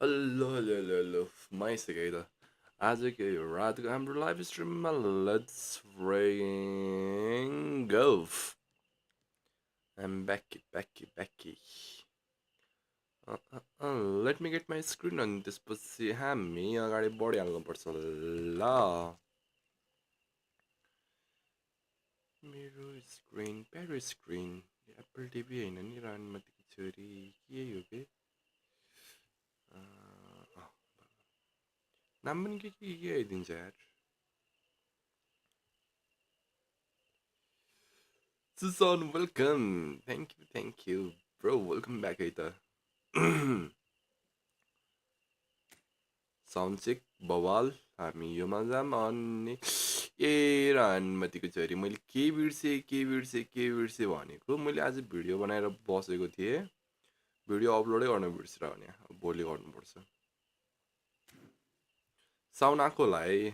Hello hello hello hello माइसकेँ त आजको यो रातको हाम्रो लाइभ स्ट्रिममा let's go I'm backy let me get my screen अनि त्यसपछि हामी अगाडि बढिहाल्नुपर्छ ल मेरो स्क्रिन प्यारो स्क्रिन एप्पल टिभी होइन नि रानमतीको छोरी के हो के नाम पनि के आइदिन्छ यार Susan, welcome. Thank you, bro. Welcome back, Aita. Sound check, बवाल हामी यो मजामा अनि ए रानमतीको छोरी मैले के बिर्सेँ भनेको मैले आज भिडियो बनाएर बसेको थिएँ भिडियो अपलोडै गर्न बिर्सेर भने भोलि गर्नुपर्छ साउन्ड आएको होला है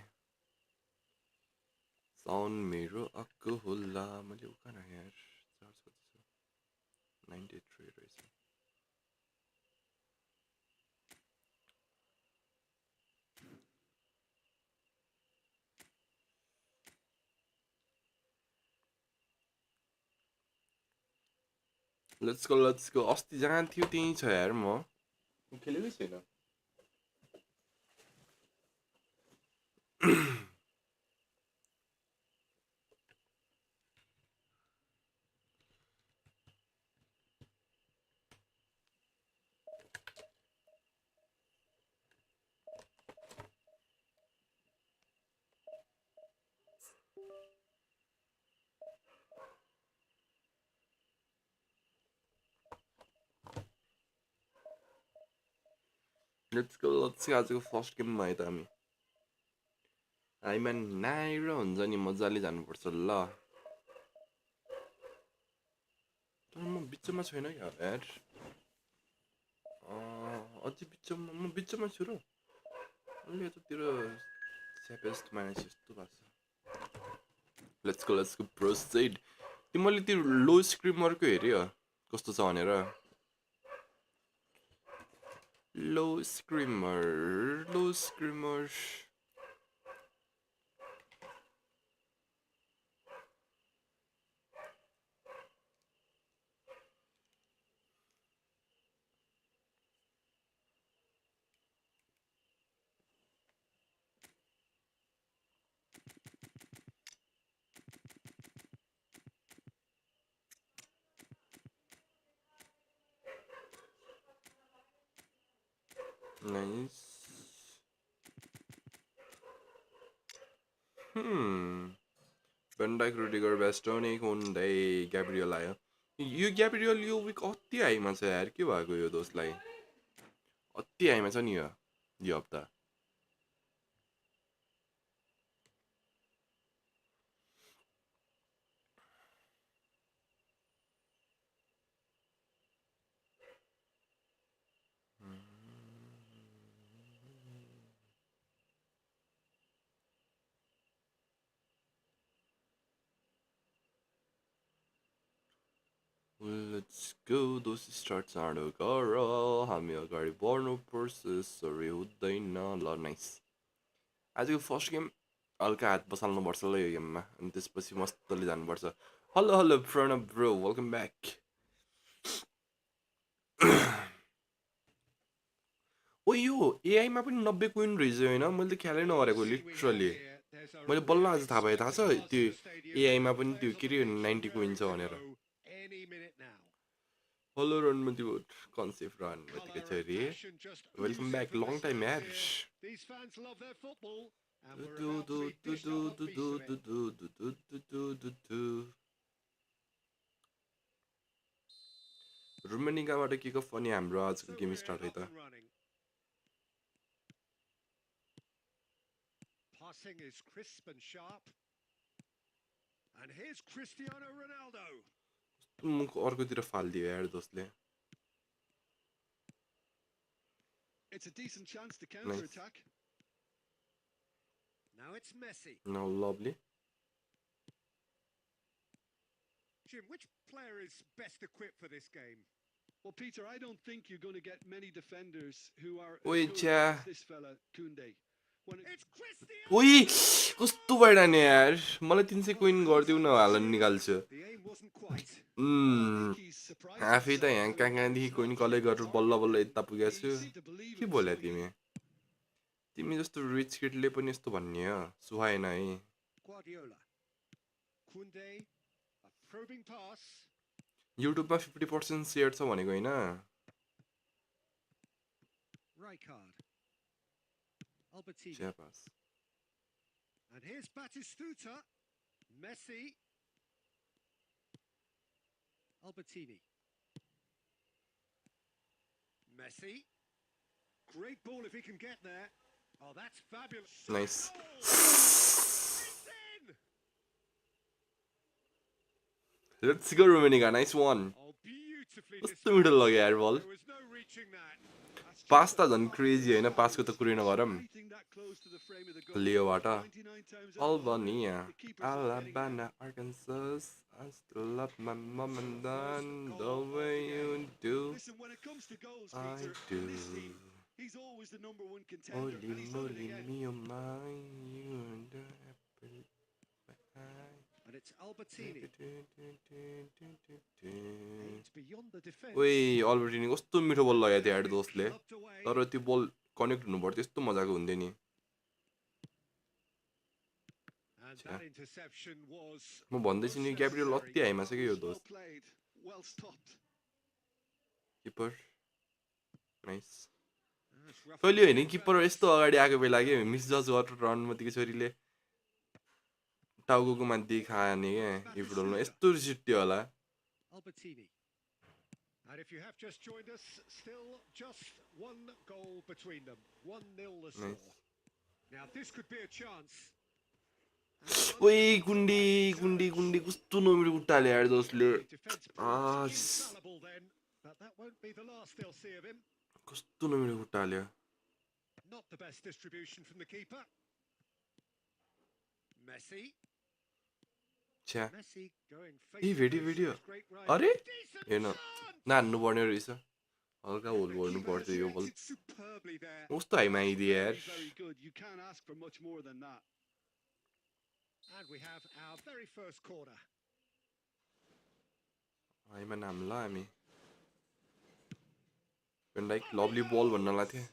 साउन्ड मेरो आएको होला मैले उकान यार चार्ज कति छ 93 रहेछ लेट्स गो अस्ति जहाँ थियो त्यहीँ छ यार म खेलेकै छैन लेट्स गो आजको फर्स्ट गेममा है त हामी नाइरो हुन्छ नि मजाले जानुपर्छ ल तर म बिचमा छैन क्या यार अझै बिचमा म बिचमा छु र अलि यतातिर स्यापेस्ट मानिस जस्तो भएको छ लेट्स गो प्रोसिड तिमीले त्यो लो स्क्रिमरको हेऱ्यो कस्तो छ भनेर लो स्क्रिमर nice Van Dijk, Rudiger, Bastoni, Koundé, Gabriel आयो यो ग्याब्रियल यो विक अति हाइमा छ यार के भएको यो दोस्तलाई अति हाइमा छ नि यो हप्ता Let's go दोस्त स्टार्ट चाँडो गर हामी अगाडि बढ्नुपर्छ सरी हुँदैन ल नाइस आजको फर्स्ट गेम हल्का हात बसाल्नुपर्छ ल यो गेममा अनि त्यसपछि मस्तले जानुपर्छ hello Pranav bro welcome back oh यो एआईमा पनि 90 क्विन रहेछ होइन मैले त ख्यालै नगरेको लिटरली मैले बल्ल आज थाहा पाएँ थाहा छ त्यो एआईमा पनि त्यो के अरे 90 क्विन छ भनेर हेलो रणमती बोट कन्सेप्ट रणमतीको छोरी वेलकम ब्याक लङ टाइम यार रुमेनिकाबाट के को फनी हाम्रो आजको गेम स्टार्ट है त Passing is crisp and sharp. And here's Cristiano Ronaldo. मुख अर्कोतिर फाल्दियो यार दोस्तले It's a decent chance to counter attack. Now it's Messi. Now lovely. Jim, which player is best equipped for this game? Well, Peter, I don't think you're going to get many defenders who are as ओइ good छ्या as this fella, Koundé. It's ओइ Cristiano कस्तो Ronaldo! भइरहने यार मलाई 300 Oh, coin how's गरिदिउ that न for Halan serving? निकाल्छु The aim wasn't quite. I um think he's surprised आफै त himself यहाँ how he कहाँ got his कहाँदेखि कोइन stop. कलेक्ट गरेर बल्ल बल्ल Arguably, यता पुगेको छु he's to believe के बोल्या himself. तिमी तिमी जस्तो रिच केटले पनि यस्तो भन्ने हो सुहाएन है Guardiola. Koundé, a probing pass. युट्युबमा 50% सेयर छ भनेको होइन Rijkaard. Albertini. Chiapas And here's Batistuta. Messi. Albertini. Messi. Great ball if he can get there. Oh, that's fabulous. Nice It's in! Let's go रोमेनिका नाइस वान Oh, beautifully कस्तो मिठो dispatched. लाग्यो यार बल There was no reaching that. That's pass just त a झन् crazy होइन पासको त कुरै नगरौँ anything that close to the frame of the goal. लियोबाट 99 times out of 100, Albania the keeper's not getting there. Alabama Arkansas I still love my mom and dad the way you do Listen, when it comes to goals, I Peter, do in this team, he's always the number one contender. Holy And he's done it moly again. me oh my you and the apple And it's Albertini. It's beyond the defense. ओइ Albertini कस्तो मिठो बल लगाएको थियो यार दोस्तले Clubbed away. तर त्यो बल कनेक्ट हुनु पर्थ्यो यस्तो मजाको हुन्थ्यो नि And that interception was म भन्दैछु नि ग्याब्रियल unnecessary. अति हाइमा छ कि यो Well दोस्त played, well stopped. Keeper nice That's rough कहिले होइन and किपर यस्तो अगाडि आएको बेला के मिस जज गरेर रनमा त्यो छोरीले टाउको माथि खाने क्या यी फुटबलमा यस्तो रिस उठ्यो होला Albertini. And if you have just joined us, still just one goal between them. 1-0 the score. Nice. Now this could be a chance. ओइ गुन्डी गुन्डी गुन्डी कस्तो नमिठो खुट्टाले यार दोस्तले Defense Ah, proved infallible then, but that won't be the last they'll see of him. कस्तो नमिठो खुट्टाले Not the best distribution from the keeper. Messi. छ्या Messi going face A to भेट्यो face भेट्यो with his great right. अरे Decent हेर्न chance! नान्नु पर्ने रहेछ हल्का होल The गर्नु keeper has पर्थ्यो यो बल reacted superbly there. कस्तो हाइमा आइदियो यार Very, very good. You can't ask for much more than that. And we have our very first corner. Haima नाम ल हामी लाइक लभली बल भन्नलाई थिएँ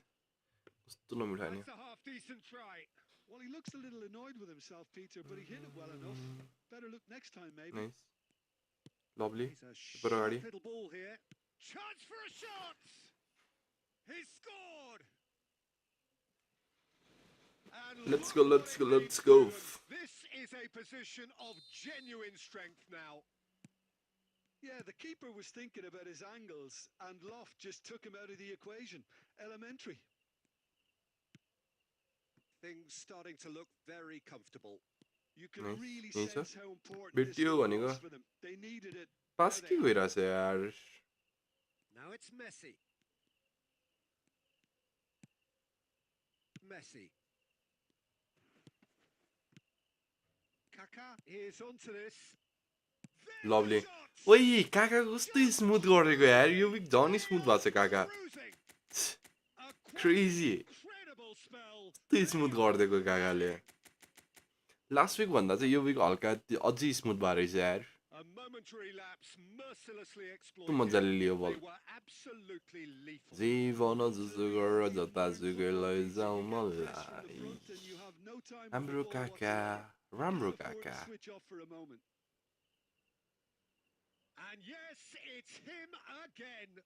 कस्तो नमिठो हान्यो That's a half decent try. Well, he looks a little annoyed with himself, Peter, but he hit it well enough. Better look next time, maybe. Nice lovely He's a super sharp अगाडि little ball here. Chance for a shot. He's scored. And Let's look go, what let's it go, leaves let's go. open. This is a position of genuine strength now. Yeah, the keeper was thinking about his angles, and Loft just took him out of the equation. Elementary. Things starting to look very comfortable. You can Nice. really Nice, sense how important this भेट्यो goal भनेको was for them. They needed it. पास के गइरहेछ यार Now it's Messi. Messi. Kaká is onto this. Lovely ओइ काका कस्तो smooth गरेको यार यो विक झन् स्मुथ भएको छ काका क्रेजी कस्तो स्मुथ गरिदिएको काकाले लास्ट विक भन्दा चाहिँ यो विक हल्का अझै स्मुथ भएर रहेछ यार कस्तो मजाले लियो बल जीवन जुसुगर जतासुकै लैजाऊ मलाई हाम्रो काका राम्रो काका And yes, it's him again.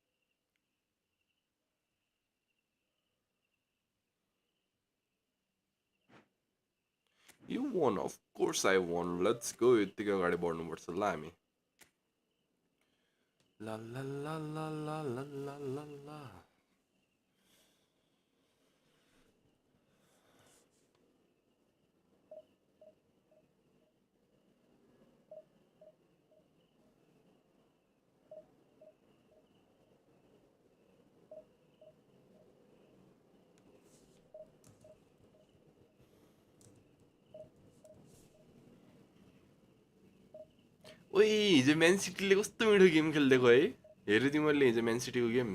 You won, of course I won. Let's go. यतिकै अगाडि बढ्नुपर्छ ल हामी ला ला ला ला ला ला ला ला ला ओइ हिजो म्यान सिटीले कस्तो मिठो गेम खेलिदिएको है हेरिदिउँ मैले हिजो म्यान सिटीको गेम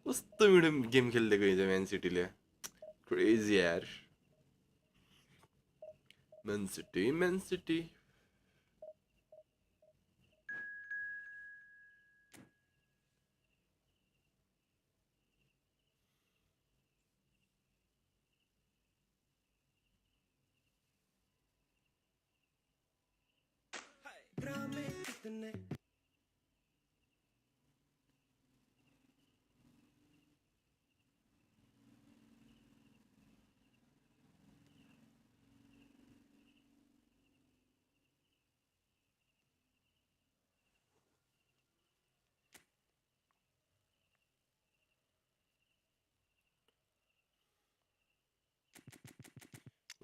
कस्तो मिठो गेम खेलिदिएको हिजो म्यान सिटीले क्रेजी यार म्यान city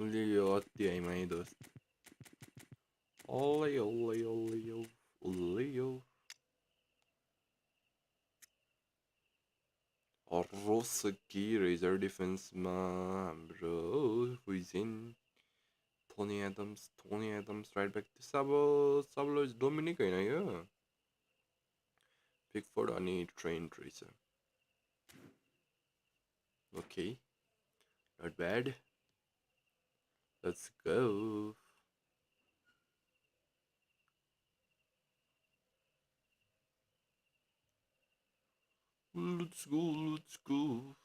Ulio otti ai mai dost. Olio. Ross aqui, Razor Defense-मा हाम्रो Huizin, Tony Adams, right back to Sabo is Dominic होइन यो Pickford अनि Trent रहेछ. Okay, not bad. Let's go. Let's go.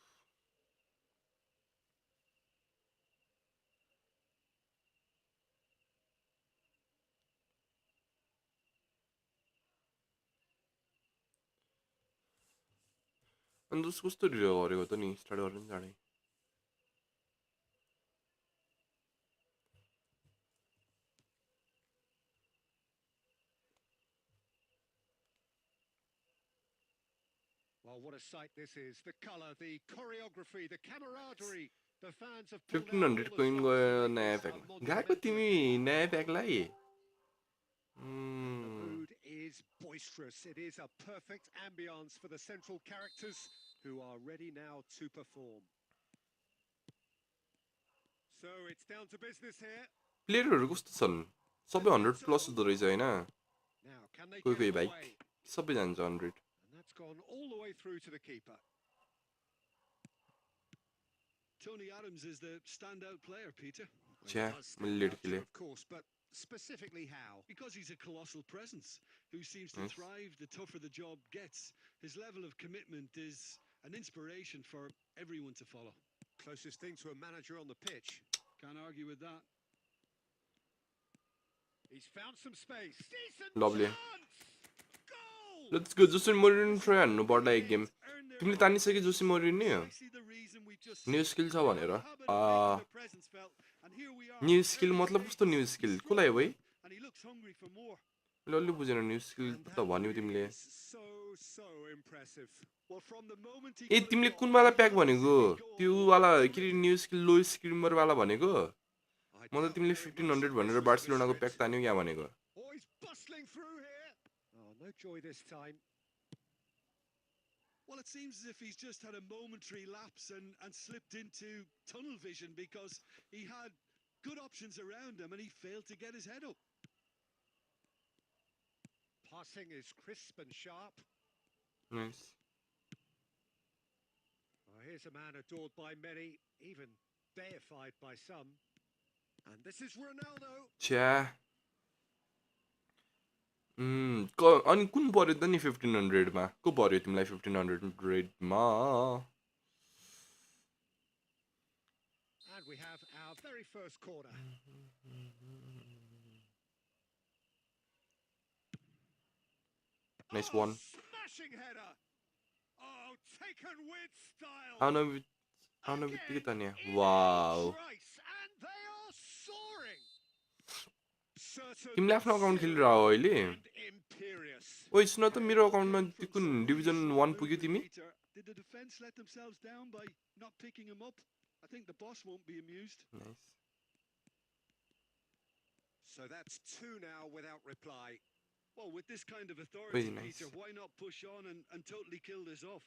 अनि दोस्त कस्तो ढिलो गरेको त नि स्टार्ट गर्न जाने. Well, what a sight this is. The colour, the choreography, the camaraderie. The fans have pulled out 1500 all the coin stops गयो to make नयाँ this a प्याकमा गएको monumental तिमी occasion. नयाँ प्याकलाई The mood is boisterous. It is a perfect ambience for the central characters who are ready now to perform. So it's down to business here. प्लेयरहरू कस्तो छन् सबै 100 plus हुँदो रहेछ हैन Now, can they कोही get कोही it bike away? सबै जान्छ 100 And that's gone all the way through to the keeper. Tony Adams is the standout player, Peter. Well, he छ्या does मैले stand लेट out, खेलेँ of course, but specifically how? Because he's a colossal presence who seems to nice thrive the tougher the job gets. His level of commitment is an inspiration for everyone to follow. Closest thing to a manager on the pitch. Can't argue with that. He's found some space. Decent lovely chance! Goal! Let's go जोसी मोरिन try हान्नु पर्ला एक game तिमीले तानिसक्यो जोसी मोरिन नि Precisely the reason we've just new seen. Skill छ They have भनेर a habit of making their presence felt, and here we are. New skill Early मतलब कस्तो न्यू stages. स्किल He's कसलाई हो है struggling, and he looks hungry for more. मैले अलि बुझेन न्यू स्किल And त that भन्यौ really तिमीले is so impressive. Well, from the moment he A got तिमीले कुन involved, वाला he प्याक has a भनेको steady goal त्यो line. वाला के Terrific. न्यू स्किल लो स्क्रिमर वाला भनेको I म त doubt तिमीले very much 1500 that भनेर this was the बार्सिलोनाको प्याक script. तान्यौ क्या भनेको Oh, he's bustling through here. Oh, no joy this time. Well, it seems as if he's just had a momentary lapse and slipped into tunnel vision because he had good options around him and he failed to get his head up. Passing is crisp and sharp. Nice Oh, here's a man adored by many, even deified by some. And this is Ronaldo. छ्या अनि कुन पर्यो त नि 1500 मा को पर्यो तिमीलाई 1500 मा And we have our very first corner. Nice Oh, one smashing header. Oh, taken with style. आउन बित्तिकै Tanya In wow a trice, and they are soaring. Certain, तिमीले आफ्नो अकाउन्ट serious, खेलिरह अहिले and imperious. ओइ सुन त मेरो अकाउन्टमा Came from कुन some really division slow 1 पुग्यो movement, तिमी Peter. Did the defence let themselves down by not picking him up? I think the boss won't be amused. Nice So that's two now without reply. Well, with this kind of Very authority, nice. Peter, why not push on and totally kill this off?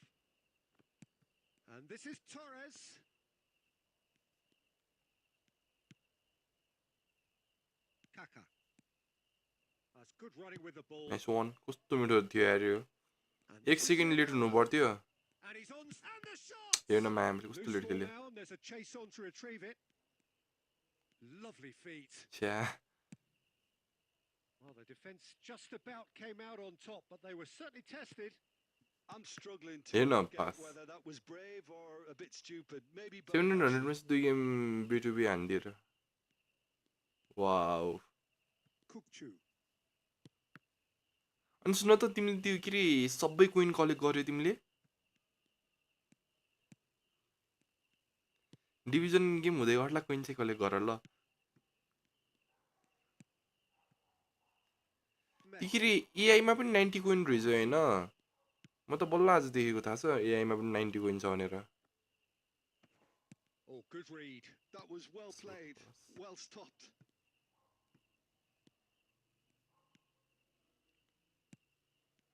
And this is Torres. Kaka. That's good running with the ball. Nice one कस्तो मिठो थियो यार यो And 1 this is second so late हुनु close. पर्थ्यो And he's on and the shot. हेर्न म्यामले कस्तो Loose late ball खेल्यो now, and there's a chase on to retrieve it. Lovely feet. छ्या Well, the defence just about came out on top, but they were certainly tested. I'm struggling to हेर्न work out pass whether that was brave or a bit stupid. Maybe both. 700 मा चाहिँ 2 game B2B हानिदिएर wow Kukchu. अनि सुन त तिमीले त्यो के रे सबै कोइन कलेक्ट गर्यो तिमीले डिभिजन गेम हुँदै गर्ला कोइन चाहिँ कलेक्ट गर ल त्यो के रे एआईमा पनि 90 कोइन रहेछ हैन म त बल्ल आज देखेको थाहा छ एआईमा पनि 90 कोइन छ भनेर Oh, good read. That was well played. Well stopped.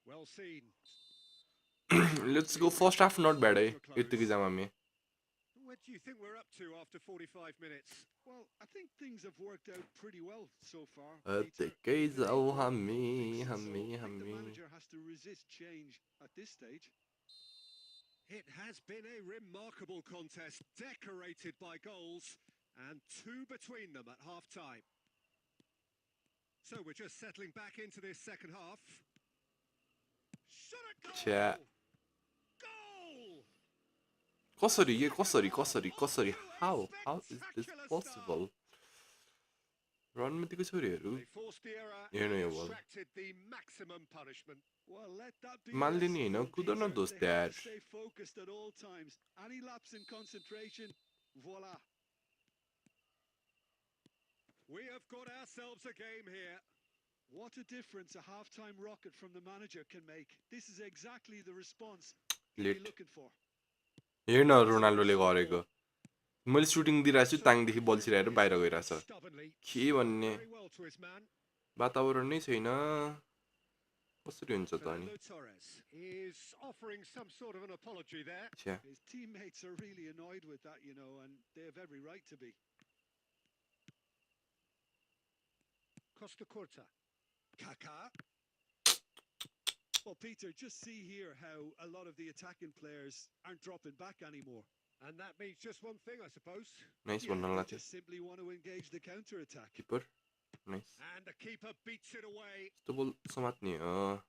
Well seen. Let's go first half not bad है यतिकै जाम हामी What do you think we're up to after 45 minutes? Well, I think things have worked out pretty well so far. यतिकै जाऊ हामी I हामी think the हामी manager has to resist change at this stage. It has been a remarkable contest, decorated by goals, and 2 between them at half-time. So we're just settling back into this second half. Shot at goal! छ्या Goal! कसरी ये कसरी कसरी कसरी how is this possible रणनीतिको छोरीहरू They forced the error हेर्नु and यो बल extracted the maximum punishment. Well, let that be मान्दैन a हैन lesson, कुद न Peter. दोस्त They have यार to stay focused at all times. Any lapse in concentration, voila. We have got ourselves a game here. What a difference a half-time rocket from the manager can make. This is exactly the response he'll be looking for. हेर्न रोनाल्डोले गरेको मैले shooting दिइरहेको छु ताङदेखि बल छिराएर बाहिर गइरहेछ के भन्ने Very well to his man. वातावरण नै छैन कसरी हुन्छ त अनि Fernando Torres is offering some sort of an apology there. छ्या His teammates are really annoyed with that, you know, and they have every right to be. Costa Curta. Kaká. Well, Peter, just see here how a lot of the attacking players aren't dropping back anymore. And that means just one thing, I suppose. Nice Yeah, भन्न they लाग्थ्यो just simply want to engage the counter-attack. Keeper nice And the keeper beats it away. यस्तो बल समात्ने हो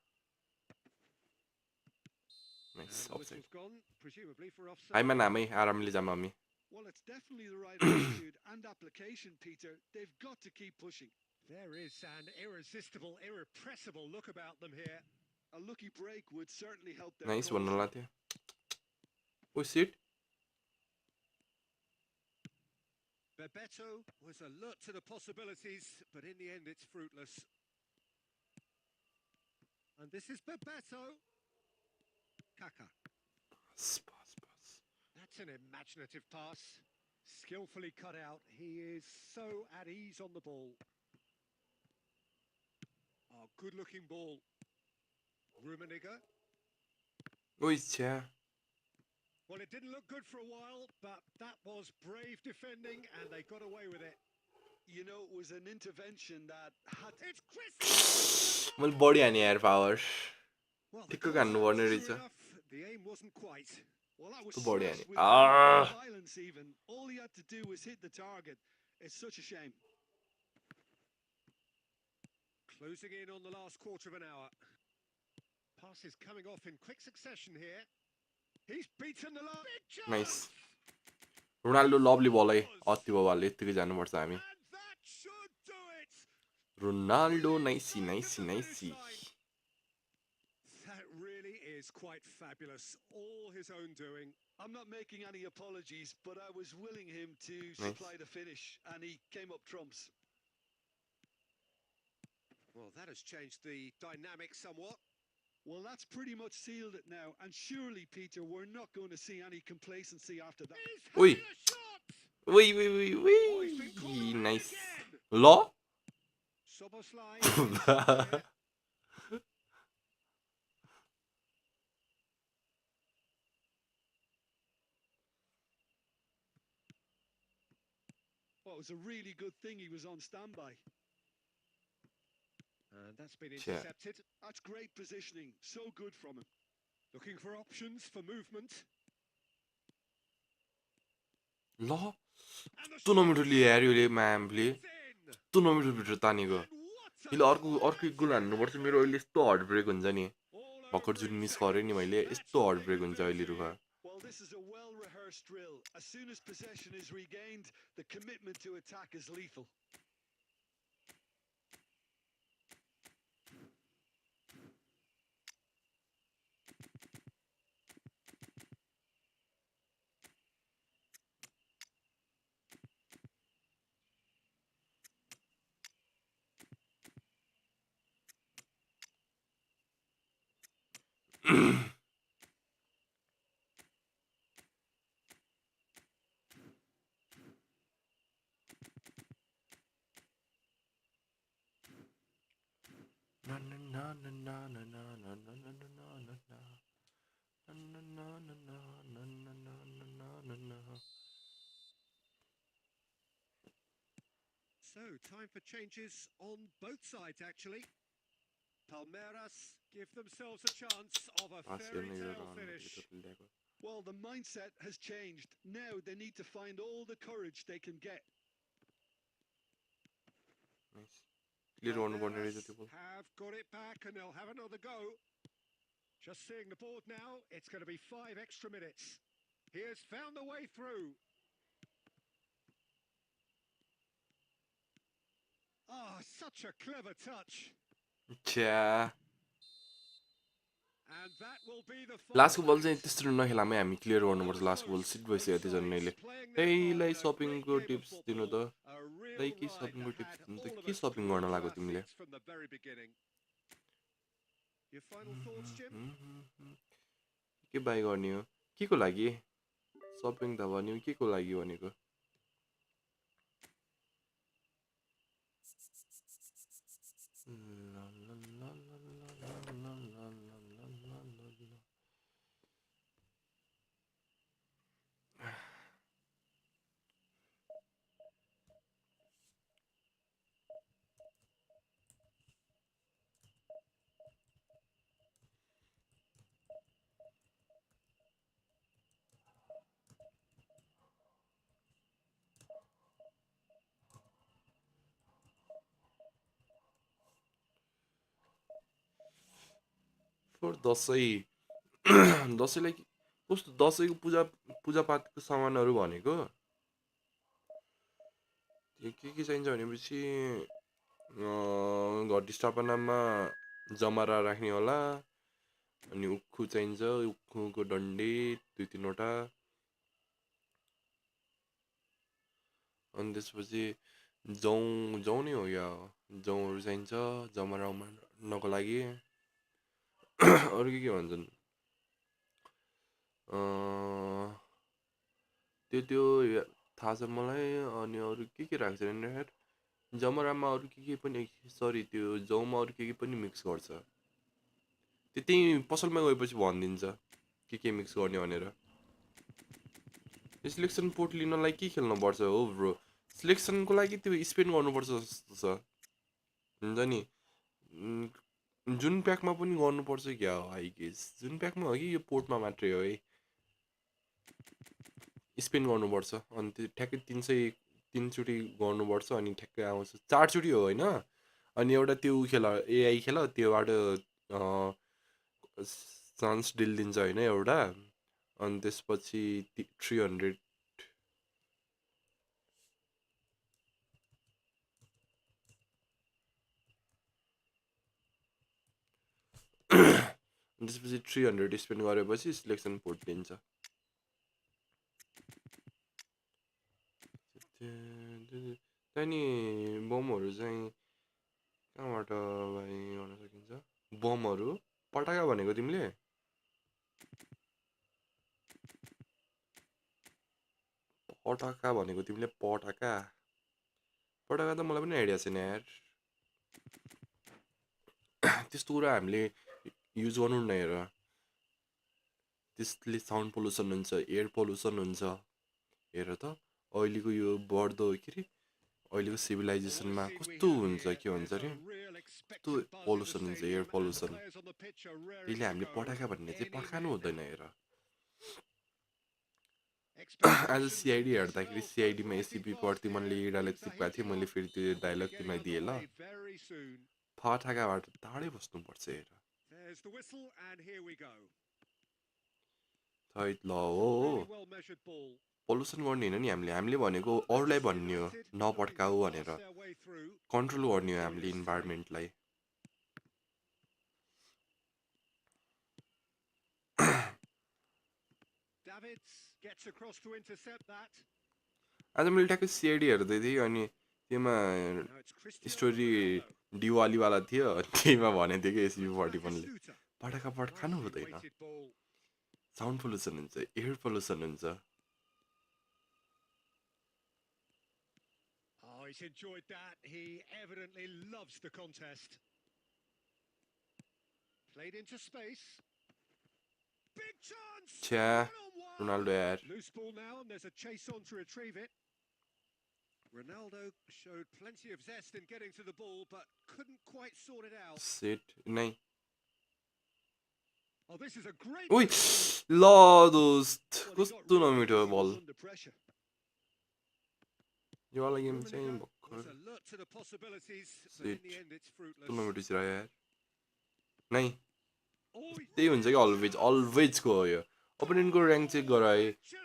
nice And the offside whistle's gone, presumably for offside. Haima नामै आरामले जाम हामी Well, it's definitely the right attitude and application, Peter. They've got to keep pushing. There is an irresistible, irrepressible look about them here. A lucky break would certainly help their nice cause. भन्न लाग्थ्यो ओ seat Bebeto was alert to the possibilities, but in the end it's fruitless. And this is Bebeto. Kaká. Pass pass pass That's an imaginative pass. Skillfully cut out. He is so at ease on the ball. Oh, good-looking ball. Rummenigge. ओइ छ्या Well, it didn't look good for a while, but that was brave defending, and they got away with it. You know, it was an intervention that had... It's Chris! मैले बढी हाने यार power Well, ठिक्क हान्नु पर्ने रहेछ the aim wasn't quite. Well, that was कस्तो बढी smashed हाने with violence even. All he had to do was hit the target. It's such a shame. Closing in on the last quarter of an hour. Passes coming off in quick succession here. He's beaten the line. Big chance! Nice Ronaldo lovely बल है अति बल यतिकै जानुपर्छ हामी And that should do it. Ronaldo nice nice nice That really is quite fabulous. All his own doing. I'm not making any apologies, but I was willing him to supply the finish, and he came up trumps. Well, that has changed the dynamic somewhat. Well, that's pretty much sealed it now. And surely, Peter, we're not going to see any complacency after that. Oi. He's having a shot! Wait, wait, wait, wait. Nice. Law? Soboslai. Well, it was a really good thing he was on standby. And that's been intercepted. That's great positioning. So good from him. Looking for options for movement. ल And the यस्तो नमिठो shot. लिए यार यो म्यामले It's in. यस्तो नमिठो video तानेको And what a यसले अर्को एक गोल defensive हान्नुपर्छ मेरो अहिले victory. यस्तो हार्ट ब्रेक हुन्छ नि All भर्खर over जुन in मिस गरेँ नि seconds. मैले Match यस्तो हार्ट ब्रेक taken हुन्छ अहिले रुख virtually. Well, this is a well-rehearsed drill. As soon as possession is regained, the commitment to attack is lethal. So, time for changes on both sides, actually. Palmeiras give themselves a chance of a fairy tale finish. Well, the mindset has changed. Now they need to find all the courage they can get. Palmeiras have got it back and they'll have another go. Just seeing the board now, it's going to be 5 extra minutes. He has found the way through. Ah, such a clever touch. छ्या And that will be the लास्टको final बल चाहिँ act. त्यस्तरी नखेलामै हामी clear गर्नुपर्छ लास्टको बल seat भइसक्यो यतिजनाले त्यहीलाई सपिङको tips दिनु त त्यही के सपिङको टिप्स दिनु त के सपिङ गर्न लाग्यो तिमीले Your final thoughts, Jim? के बाई गर्ने हो के को लागि सपिङ त भन्यो के को लागि भनेको फर दसैँ दसैँलाई कस्तो दसैँको पूजापाठको सामानहरू भनेको के चाहिन्छ भनेपछि घटी स्थापनामा जमरा राख्ने होला अनि उक्खु चाहिन्छ उक्खुको डन्डी 2-3 वटा अनि त्यसपछि जौ नै हो या जौहरू चाहिन्छ जमरा उमार्नको लागि अरू के भन्छन् त्यो थाहा छ मलाई अनि अरू के राख्छ भने जमरामा अरू के पनि सरी त्यो जौमा अरू के पनि मिक्स गर्छ त्यही पसलमा गएपछि भनिदिन्छ के मिक्स गर्ने भनेर सिलेक्सन पोर्ट लिनलाई के खेल्नुपर्छ हो ब्रो सिलेक्सनको लागि त्यो स्पेन्ड गर्नुपर्छ जस्तो छ हुन्छ नि जुन प्याकमा पनि गर्नुपर्छ क्या हो आई गेस जुन प्याकमा हो कि यो पोर्टमा मात्रै हो है स्पेन्ड गर्नुपर्छ अनि त्यो ठ्याक्कै 303 गर्नुपर्छ अनि ठ्याक्कै आउँछ 4 हो होइन अनि एउटा त्यो खेल एआई खेल त्योबाट चान्स डिल दिन्छ होइन एउटा अनि त्यसपछि 300 त्यसपछि 300 स्पेन्ड गरेपछि सिलेक्सन पोर्ट दिन्छ त्यहाँ नि बमहरू चाहिँ कहाँबाट भाइ गर्न सकिन्छ बमहरू पटाका भनेको तिमीले पटाका त मलाई पनि आइडिया छैन यार त्यस्तो कुरा हामीले युज गर्नु न हेर त्यसले साउन्ड पोल्युसन हुन्छ एयर पोल्युसन हुन्छ हेर त अहिलेको यो बढ्दो के अरे अहिलेको सिभिलाइजेसनमा कस्तो हुन्छ के भन्छ अरे त्यो unexpected buzz in the pollution हुन्छ stadium, air and the pollution players on the pitch are raring त्यसले to हामीले go पटाखा भन्ने चाहिँ any पड्कानु minute हुँदैन now. हेर आज Expectations सिआइडी and हेर्दाखेरि smells both सिआइडीमा rising ACP fast प्रति here. मैले डायलग Things are सिकाएको थिएँ heating मैले up, फेरि त्यो and we'll be dialogue getting तिमीलाई दिएँ ल underway very soon. पटाखाबाट टाढै बस्नुपर्छ हेर There's the whistle, and here we go. That ल हो Really well measured ball. Pollution गर्ने होइन नि हामीले भनेको अरूलाई भन्ने हो नपड्काऊ भनेर Their way through. कन्ट्रोल गर्ने हो हामीले इन्भाइरोमेन्टलाई Davids gets across to intercept that. आज मैले ट्याक्कै सिआइडी हेर्दै थिएँ अनि त्यसमा Now it's Cristiano story Ronaldo. दिवालीवाला थियो त्यहीमा भनेको थियो कि एसिपी फोर्टी वानले Batistuta. पटाखा पड्कानु Nicely हुँदैन weighted ball. साउन्ड पोल्युसन हुन्छ एयर पोल्युसन हुन्छ Oh, he's enjoyed that. He evidently loves the contest. Played into space. Big chance. छ्या One-on-one. रोनाल्डो यार Loose ball now, and there's a chase on to retrieve it. Ronaldo showed plenty of zest in getting to the ball, but couldn't quite sort it out. Set नै Oh, this is a great. ओइ ल दोस्त कस्तो नमिठो बल Under pressure. यो वाला game चाहिँ Rummenigge भर्खर was alert to the possibilities, but Sit. in the end it's fruitless. कस्तो नमिठो छिरा यार नै Oh, त्यही हुन्छ कि अलवेजको हो यो ओपोनेन्टको ऱ्याङ्क चेक गर है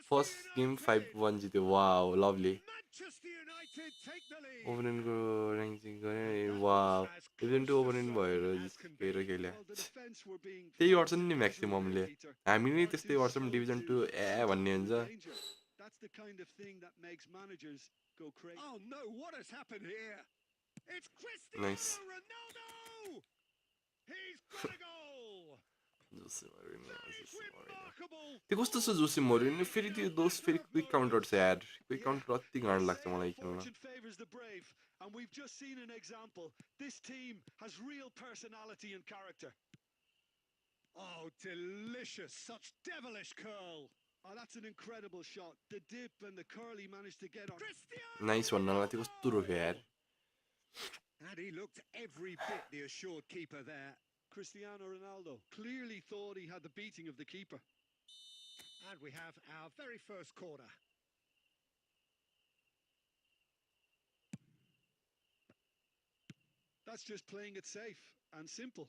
फर्स्ट गेम 5-1 जित्यो wow lovely Manchester United take the lead. ओपोनेन्टको ऱ्याङ्क चेक गरेँ वाउ इभेन टु ओपोनेन्ट भएर जितेर खेल्यो Well, the defense were being त्यही गर्छन् नि far too म्याक्सिममले Peter. हामी नै Far त्यस्तै too गर्छौँ slow डिभिजन to 2 ए भन्ने हुन्छ danger. That's the kind of thing that makes managers go crazy. Oh no, what has happened here? It's Cristiano Nice. Ronaldo! He's got a goal! जोसे मरियो नि, That is जोसे मरियो नि। remarkable! त्यो कस्तो छ जोसे मरियो नि फेरि त्यो दोष फेरि क्विक काउन्टर छ यार क्विक काउन्टर अति गाह्रो लाग्छ मलाई खेल्न Fortune favours the brave, and we've just seen an example. This team has real personality and character. Oh, delicious! Such devilish curl! Oh, that's an incredible shot. The dip and the curl he managed to get on. Cristiano! Nice भन्नलाई त्यो कस्तो रोक्यो यार And he looked every bit the assured keeper there. Cristiano Ronaldo clearly thought he had the beating of the keeper. And we have our very first corner. That's just playing it safe and simple.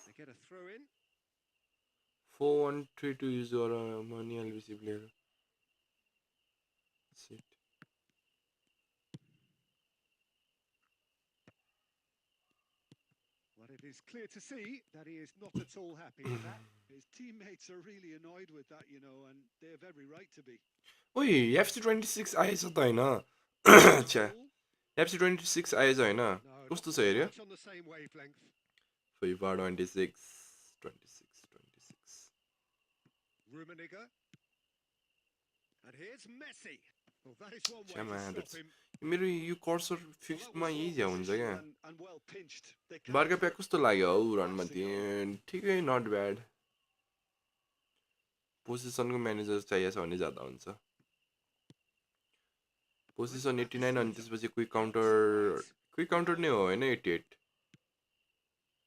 They get a throw in. 4-1-3-2 use गर मनी एलबिसी player सिट Well, it is clear to see that he is not at all happy with that. His teammates are really annoyed with that, you know, and they have every right to be. ओइ FC 26 आएछ त होइन छ्या FC 26 आएछ होइन No, कस्तो not छ हेऱ्यो quite on the same wavelength. FIFA 26 Rummenigge. And here's Messi. Well, that is one way छ्या to man, stop that's- him. मेरो यो कर्सर Well, that फिक्समा was यही well ज्या हुन्छ क्या positioned and well pinched. They can't- Barca pack कस्तो लाग्यो हौ रनमा थिएँ ठिकै नट ब्याड पोजिसनको म्यानेजर चाहिएछ भने जाँदा हुन्छ पोजिसन 89 अनि त्यसपछि क्विक काउन्टर नै हो होइन 88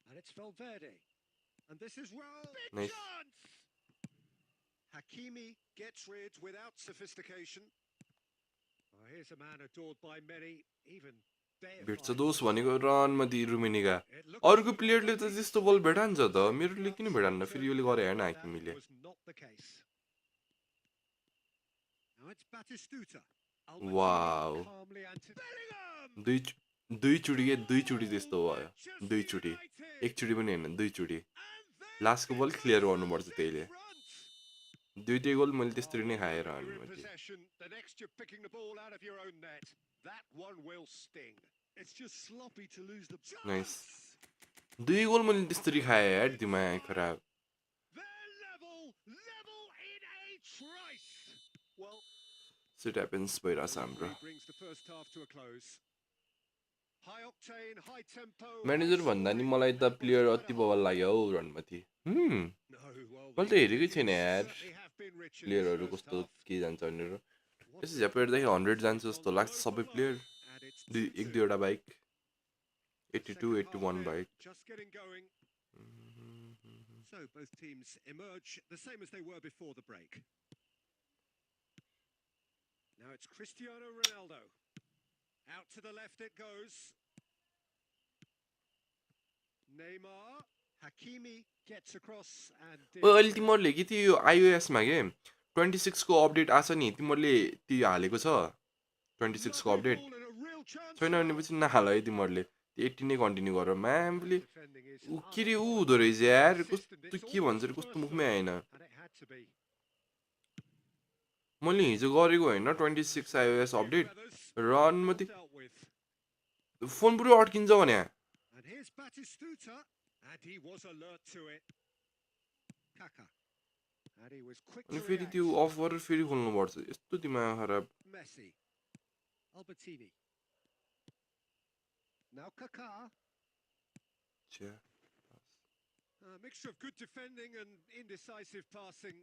And it's Valverde. And this is well. Big Nice. chance! Hakimi gets rid without sophistication. Oh, here's a man adored by many, even भेट्छ दोष भनेको रनमा दिई रुमेनिगा It looked अर्को like प्लेयरले त त्यस्तो बल भेटान्छ त मेरोले किन भेटान्न फेरि योले गरे हेर्न that हाकिमीले was not the case. Now it's Batistuta. Wow. Calmly Bellingham! दुईचोटि त्यस्तो भयो दुईचोटि एकचोटि पनि होइन दुईचोटि लास्टको बल क्लियर गर्नुपर्छ त्यहीले दुईटै गोल मैले त्यसरी नै खाएर अनि मैले Possession, the next you're picking the ball out of your own net. That one will sting. It's just sloppy to lose the. Nice दुई गोल मैले त्यसरी खाएँ यार दिमाग खराब They're level in a trice. Well, shit happens भइरहेछ हाम्रो Brings the first half to a close. High octane, high tempo. Manager भन्दा नि मलाई त प्लेयर अति बवाल लाग्यो हौ रणमती No, well, मैले त हेरेकै छैन यार certainly have been rich in this प्लेयरहरू first कस्तो half. के जान्छ भनेर यसो झ्याप हेर्दाखेरि 100 जान्छ जस्तो लाग्छ सबै प्लेयर And it's एक दुईवटा bike 82 Second half 81 then, bike just getting going. So both teams emerge the same as they were before the break. Now it's Cristiano Ronaldo. Out to the left it goes. Neymar. Hakimi gets across and अहिले तिमीहरूले कि त्यो iOS-मा के 26 को update आछ नि तिमीहरूले त्यो हालेको छ 26 को update ball and a real chance छैन now. भनेपछि नहाल है तिमीहरूले त्यो 18 नै कन्टिन्यू गर म्यामले Defending is ऊ के रे ऊ हुँदो रहेछ यार unassisted. कस्तो It's के भन्छ almost अरे कस्तो personal. मुखमै आएन And it had to be. मैले हिजो गरेको होइन 26 iOS Few अपडेट feathers, र अनि well मात्रै dealt with. फोन पुरै अड्किन्छ भने And here's Batistuta, and he was alert to it. Kaka. And he was quick अनि to फेरि react. त्यो अफ गरेर फेरि खोल्नुपर्छ यस्तो दिमाग खराब Messi. Albertini. Now Kaka. छ्या A mixture of good defending and indecisive passing.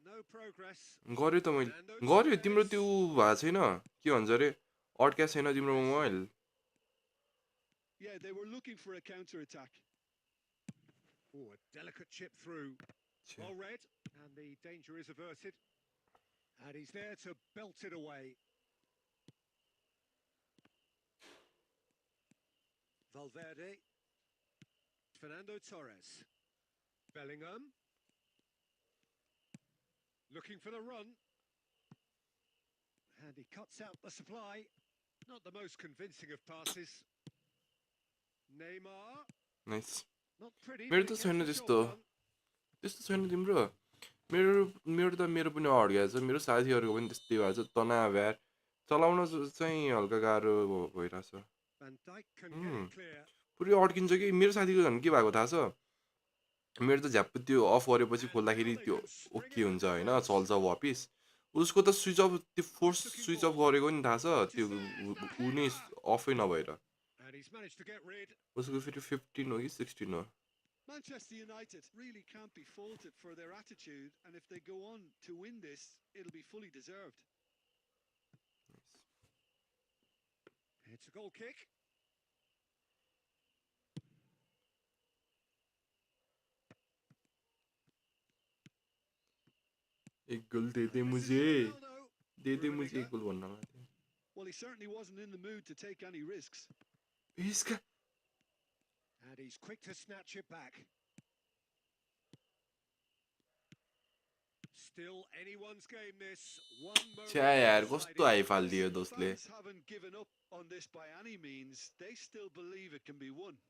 No progress. गर्यो त मैले गर्यो तिम्रो त्यो भएको छैन के भन्छ अरे अड्क्या छैन तिम्रो mobile Yeah, they were looking for a counter-attack. Oh, a delicate chip through. Well read, and the danger is averted. And he's there to belt it away. Valverde. Fernando Torres. Bellingham. Looking for the run. And he cuts out the supply. Not the most convincing of passes. Neymar. Nice Not pretty, मेरो but त it छैन gets the त्यस्तो job done. त्यस्तो छैन तिम्रो मेरो मेरो त मेरो पनि अड्क्या छ मेरो साथीहरूको पनि त्यस्तै भएको छ तनाव यार चलाउन चाहिँ हल्का गाह्रो भइरहेछ Van Dijk can get it clear. पुरै अड्किन्छ कि मेरो साथीको झन् के भएको थाहा छ मेरो त झ्याप्प त्यो अफ गरेपछि खोल्दाखेरि त्यो ओके हुन्छ होइन चल्छ वापिस उसको त स्विच अफ त्यो फोर्स स्विच अफ गरेको नि थाहा छ त्यो ऊ नै अफै नभएर And he's managed to get rid. उसको फेरि 15 हो कि 16 हो Manchester United really can't be faulted for their attitude, and if they go on to win this, it'll be fully deserved. It's a goal kick. एक गोल दे दे This is मुझे Ronaldo. दे दे मुझे एक गोल भन्न लाग्थ्यो Well, he certainly wasn't in the mood to take any risks. इसका And he's quick to snatch it back. Still anyone's game this. One moment छ्या यार to decide कस्तो it. हाइफालिदियो दोस्तले Fans haven't given up on this by any means. They still believe it can be won.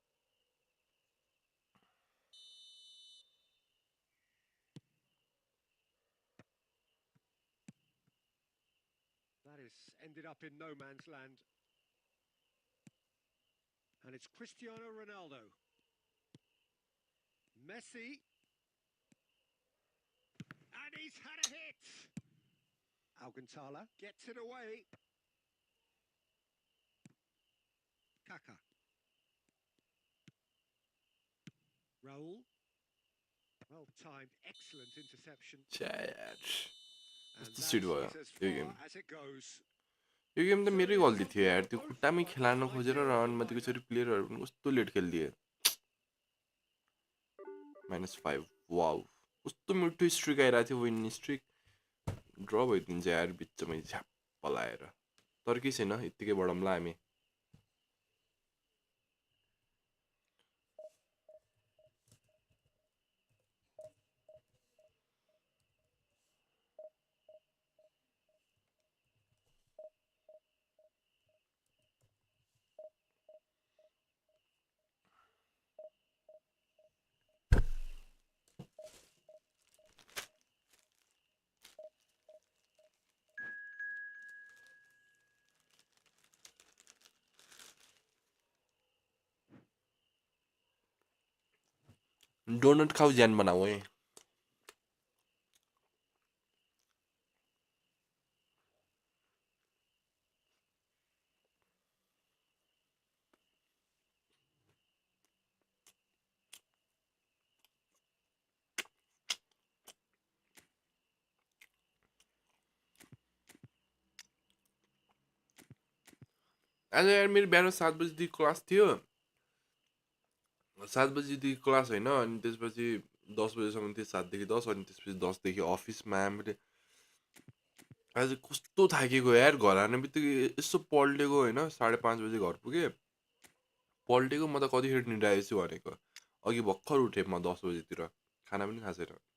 That has ended up in no man's land. And it's Cristiano Ronaldo. Messi. And he's had a hit. Alcantara gets it away. Kaka. Raul. Well timed, excellent interception. छ्या यार And कस्तो that's speed भयो as yo far game as it goes. Yo game त मेरै गल्ती थियो यार त्यो खुट्टामै खेलाउन खोजेर रनमा त्यसरी प्लेयरहरू पनि कस्तो लेट खेलिदिए -5 वाउ कस्तो मिठो स्ट्रिक आइरहेको थियो विन स्ट्रिक ड्र भइदिन्छ यार बिचमै झ्याप्प लाएर तर केही छैन यत्तिकै बढाउँला हामी डोनट खाऊ ज्यान बनाऊ है आज यार मेरो बिहान 7 बजीदेखि क्लास थियो 7 बजीदेखि क्लास होइन अनि त्यसपछि 10 बजीसम्म थियो 7 देखि 10 अनि त्यसपछि 10 देखि अफिसमा हामीले आज कस्तो थाकेको यार घर आउने बित्तिकै यसो पल्टेको होइन 5:30 बजी घर पुगेँ पल्टेको म त कतिखेर निद्रा आएछु भनेको अघि भर्खर उठेँ म 10 बजीतिर खाना पनि खाएको छैन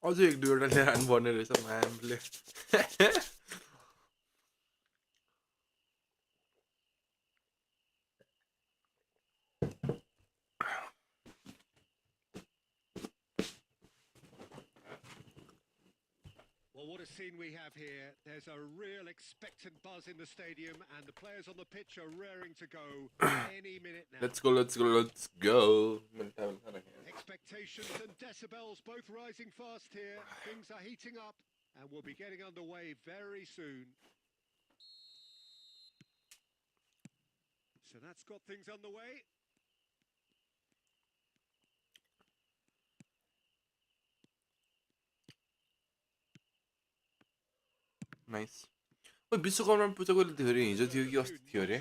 अझै 1-2 वटा ल्याएर पर्ने रहेछ म्यामले Well, what a scene we have here. There's a real expectant buzz in the stadium, and the players on the pitch are raring to go any minute now. let's go Expectations and decibels both rising fast here. Things are heating up, and we'll be getting underway very soon. So that's got things underway. Nice oh Vishwakarma Puja कहिले थियो अरे हिजो थियो कि अस्ति थियो अरे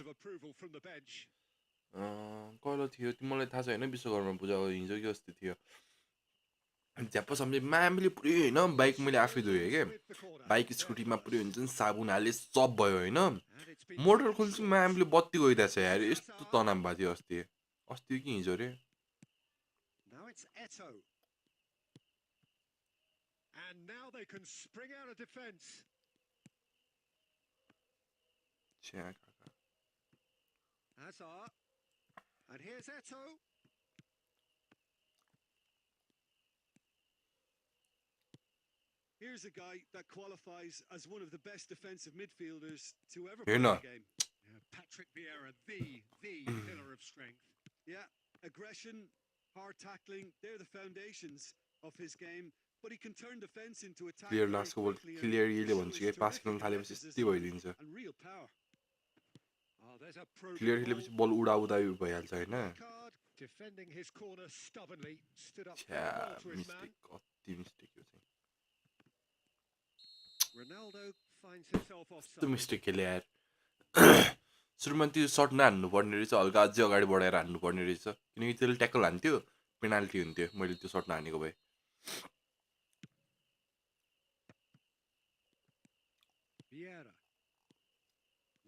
कहिले थियो मलाई थाहा छैन विश्वकर्मा पूजा हिजो कि अस्ति थियो झ्याप्प सम्झे म्यामले पुरै होइन बाइक मैले आफै धोएँ क्या बाइक स्कुटीमा पुरै हुन्छ नि साबुन हाले सब भयो होइन मोटर खोल्छु म्यामले बत्ती गइरहेको छ यार यस्तो तनाव भएको थियो अस्ति अस्ति कि हिजो अरे And now they can spring out of defense. Hazard. And here's Eto. Here's a guy that qualifies as one of the best defensive midfielders to ever play the game. Yeah, Patrick Vieira, the pillar of strength. Yeah, aggression, hard tackling, they're the foundations of his game. But he can turn defense into attack. Clear last goal, clear येले भन्छ के पास गर्न थालेपछि यस्तै भइदिन्छ And real power. Oh, there's a pro. Clear खेलेपछि ball उडाउदा भइहाल्छ हैन Defending his corner stubbornly, stood up छ्या for his man. कति मिस्टेक यो चाहिँ Ronaldo finds himself offside. त्यो मिस्टेक खेले यार सुरुमा त्यो सर्ट नहान्नु पर्ने रहेछ हल्का अझै अगाडि बढाएर हान्नु पर्ने रहेछ किनकि त्यसले ट्याकल हान्थ्यो पेनाल्टी हुन्थ्यो मैले त्यो सर्ट नहानेको भए Vieira.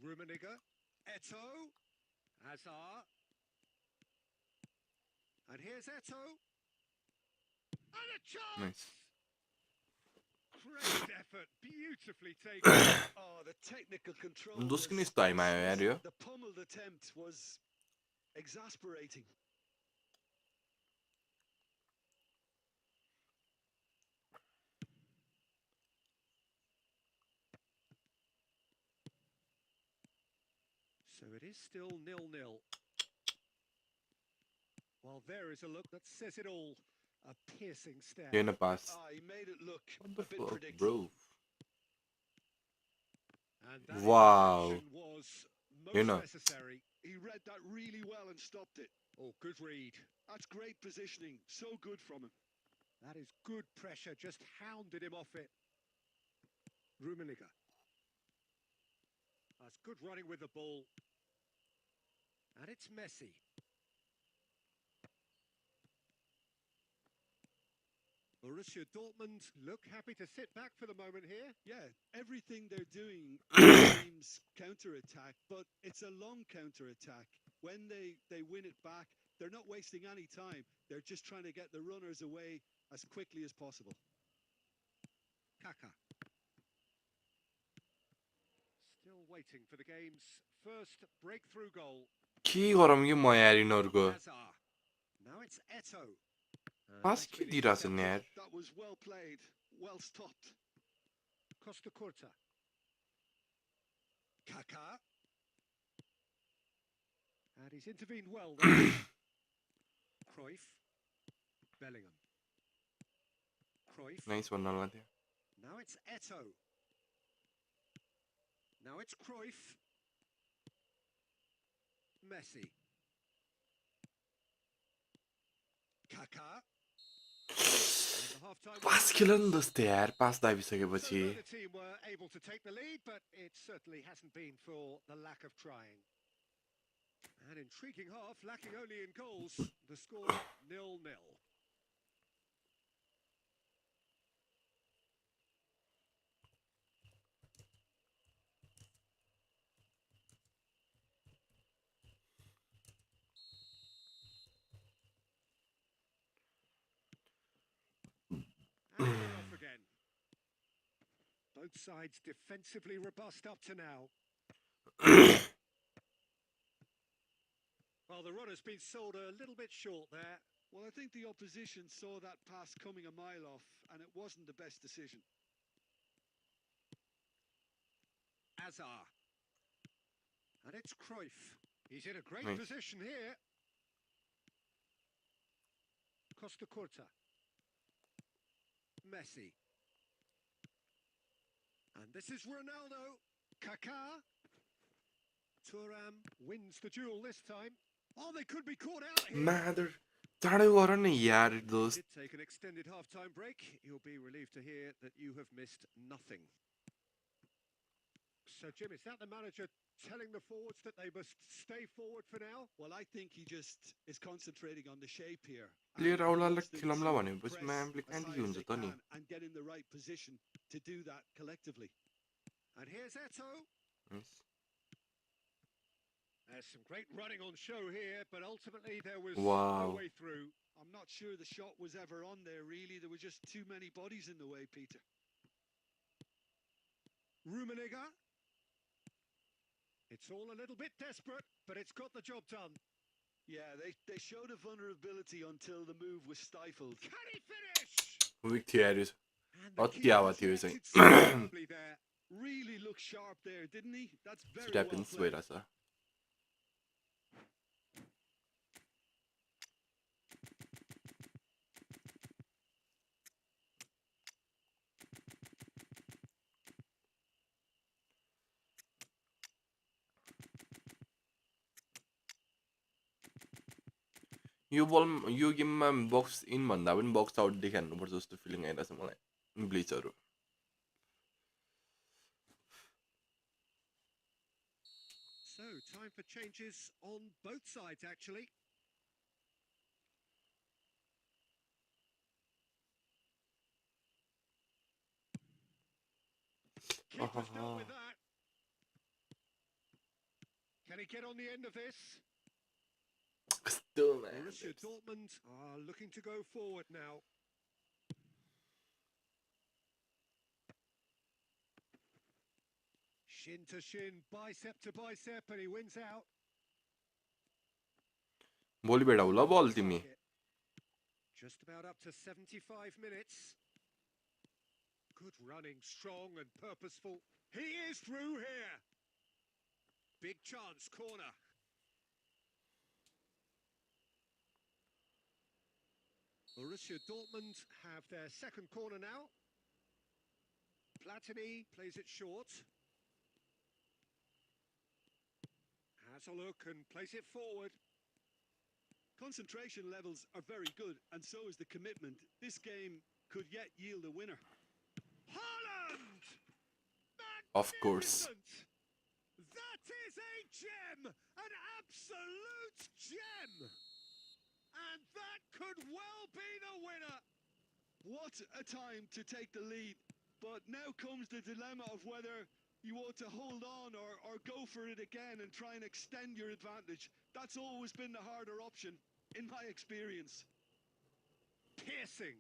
Rummenigge. Eto. Hazard. And here's Eto. And a chance! Nice. Great effort, beautifully taken. Oh, the technical control. दोस्रो किन यस्तो हाइमा आयो यार यो The pummeled attempt was exasperating. So it is still 0-0. Well, there is a look that says it all. A piercing stare. in a pass He made it look what the a bit fuck predictable. bro And that wow was most You know. necessary. He read that really well and stopped it. Oh, good read. That's great positioning. So good from him. That is good pressure. Just hounded him off it. Rummenigge. That's good running with the ball. And it's Messi. Borussia Dortmund look happy to sit back for the moment here. Yeah, everything they're doing seems counter-attack, but it's a long counter-attack. When they win it back, they're not wasting any time. They're just trying to get the runners away as quickly as possible. Kaka. Still waiting for the game's first breakthrough goal. के गरौँ कि म यार यिनीहरूको Hazard. Now it's Eto. पास के दिइरहेछन् यार That was well played, well stopped. Costa Curta. Kaka. And he's intervened well there. Cruyff. Bellingham. Cruyff. Nice भन्नला थियो Now it's Eto. Now it's Cruyff. Messi. Kaka. पास खेल नि जस्तै यार पास दाबिसकेपछि The team were able to take the lead, but it certainly hasn't been for the lack of trying. An intriguing half, lacking only in goals. The score 0-0. And they're off again. Both sides defensively robust up to now. Well, the run has been sold a little bit short there. Well, I think the opposition saw that pass coming a mile off, and it wasn't the best decision. Hazard. And it's Cruyff. He's in a great Nice. position here. Costa Curta. Messi. And this is Ronaldo. Kaká. Thuram wins the duel this time. Oh, they could be caught out here. मादर चाँडै गर न यार दोस्त Did take an extended half-time break. You'll be relieved to hear that you have missed nothing. So, Jim, is that the manager telling the forwards that they must stay forward for now? Well, I think he just is concentrating on the shape here. Player And he आउलालाई wants them खेलाउँला to भनेपछि press म्यामले as कहाँदेखि high as हुन्छ they त नि can and get in the right position to do that collectively. And here's Eto. Nice. There's some great running on show here, but ultimately there was Wow. no way through. I'm not sure the shot was ever on there, really. There were just too many bodies in the way, Peter. Rummenigge. It's all a little bit desperate, but it's got the job done. Yeah, they showed a vulnerability until the move was stifled. Can he finish? विक थियो यार यो And the अति keeper आवा थियो यो चाहिँ reacted superbly there. Really looked sharp there, didn't he? That's very It well happens played. भइरहेछ यो बल यो गेममा बक्स इन भन्दा पनि बक्स आउट देखाउनुपर्छ जस्तो फिलिङ आइरहेछ मलाई ब्लिचहरू So, time for changes on both sides, actually. Keeper's dealt with that. Can he get on the end of this? कस्तो Borussia Dortmund are looking to go forward now. Shin to shin, bicep to bicep, and he wins out. भोलि भेटौ ल बल तिमी Just about up to 75 minutes. Good running, strong and purposeful. He is through here. Big chance, corner. Borussia Dortmund have their second corner now. Platini plays it short. Has a look and plays it forward. Concentration levels are very good, and so is the commitment. This game could yet yield a winner. Haaland! Of course. Magnificent! That is a gem! An absolute gem! And that could well be the winner! What a time to take the lead. But now comes the dilemma of whether you want to hold on or go for it again and try and extend your advantage. That's always been the harder option, in my experience. Piercing,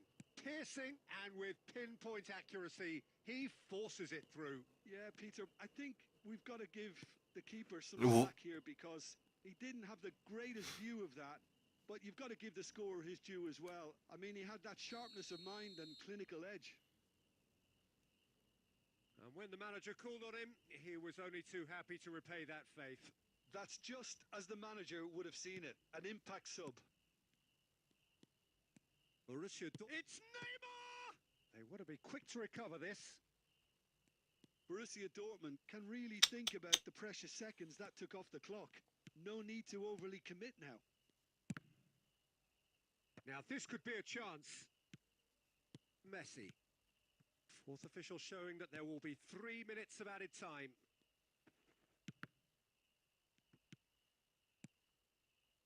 and with pinpoint accuracy, he forces it through. Yeah, Peter, I think we've got to give the keeper some Ooh. slack here because he didn't have the greatest view of that. But you've got to give the scorer his due as well. I mean, he had that sharpness of mind and clinical edge. And when the manager called on him, he was only too happy to repay that faith. That's just as the manager would have seen it, an impact sub. It's Neymar! They want to be quick to recover this. Borussia Dortmund can really think about the precious seconds that took off the clock. No need to overly commit now. Now this could be a chance. Messi. Fourth official showing that there will be 3 minutes of added time.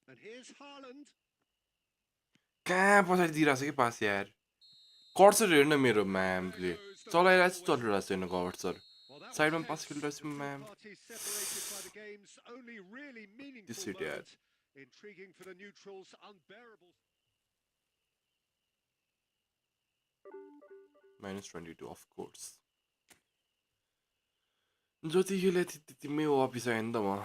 And here's Haaland. कहाँ पछाडि दिइरहेको छ कि पास यार cursor हेर्न मेरो म्यामले चलाइरहेको छु चलिरहेको छैन कर्सर साइडमा पास खेलिरहेको छु ma'am This idiot. Intriguing for the neutrals, unbearable. -22 of course. जति खेले त्यतिमै वापिस आयो नि त म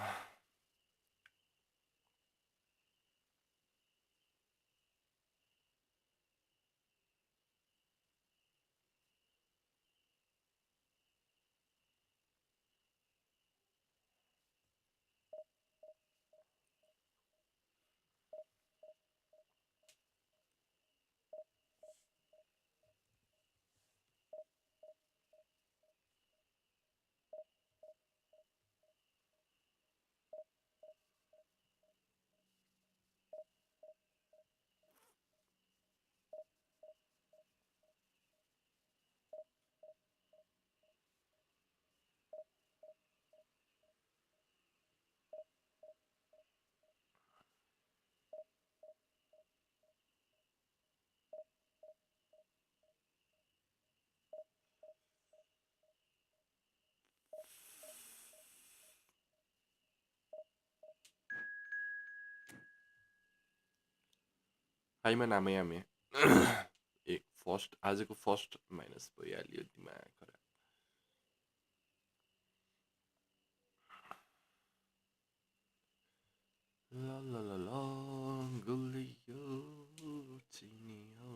हाइमा नामै आमे ए फर्स्ट आजको फर्स्ट माइनस भइहाल्यो दिमाग खराब La la la la, गुलियो चिनियो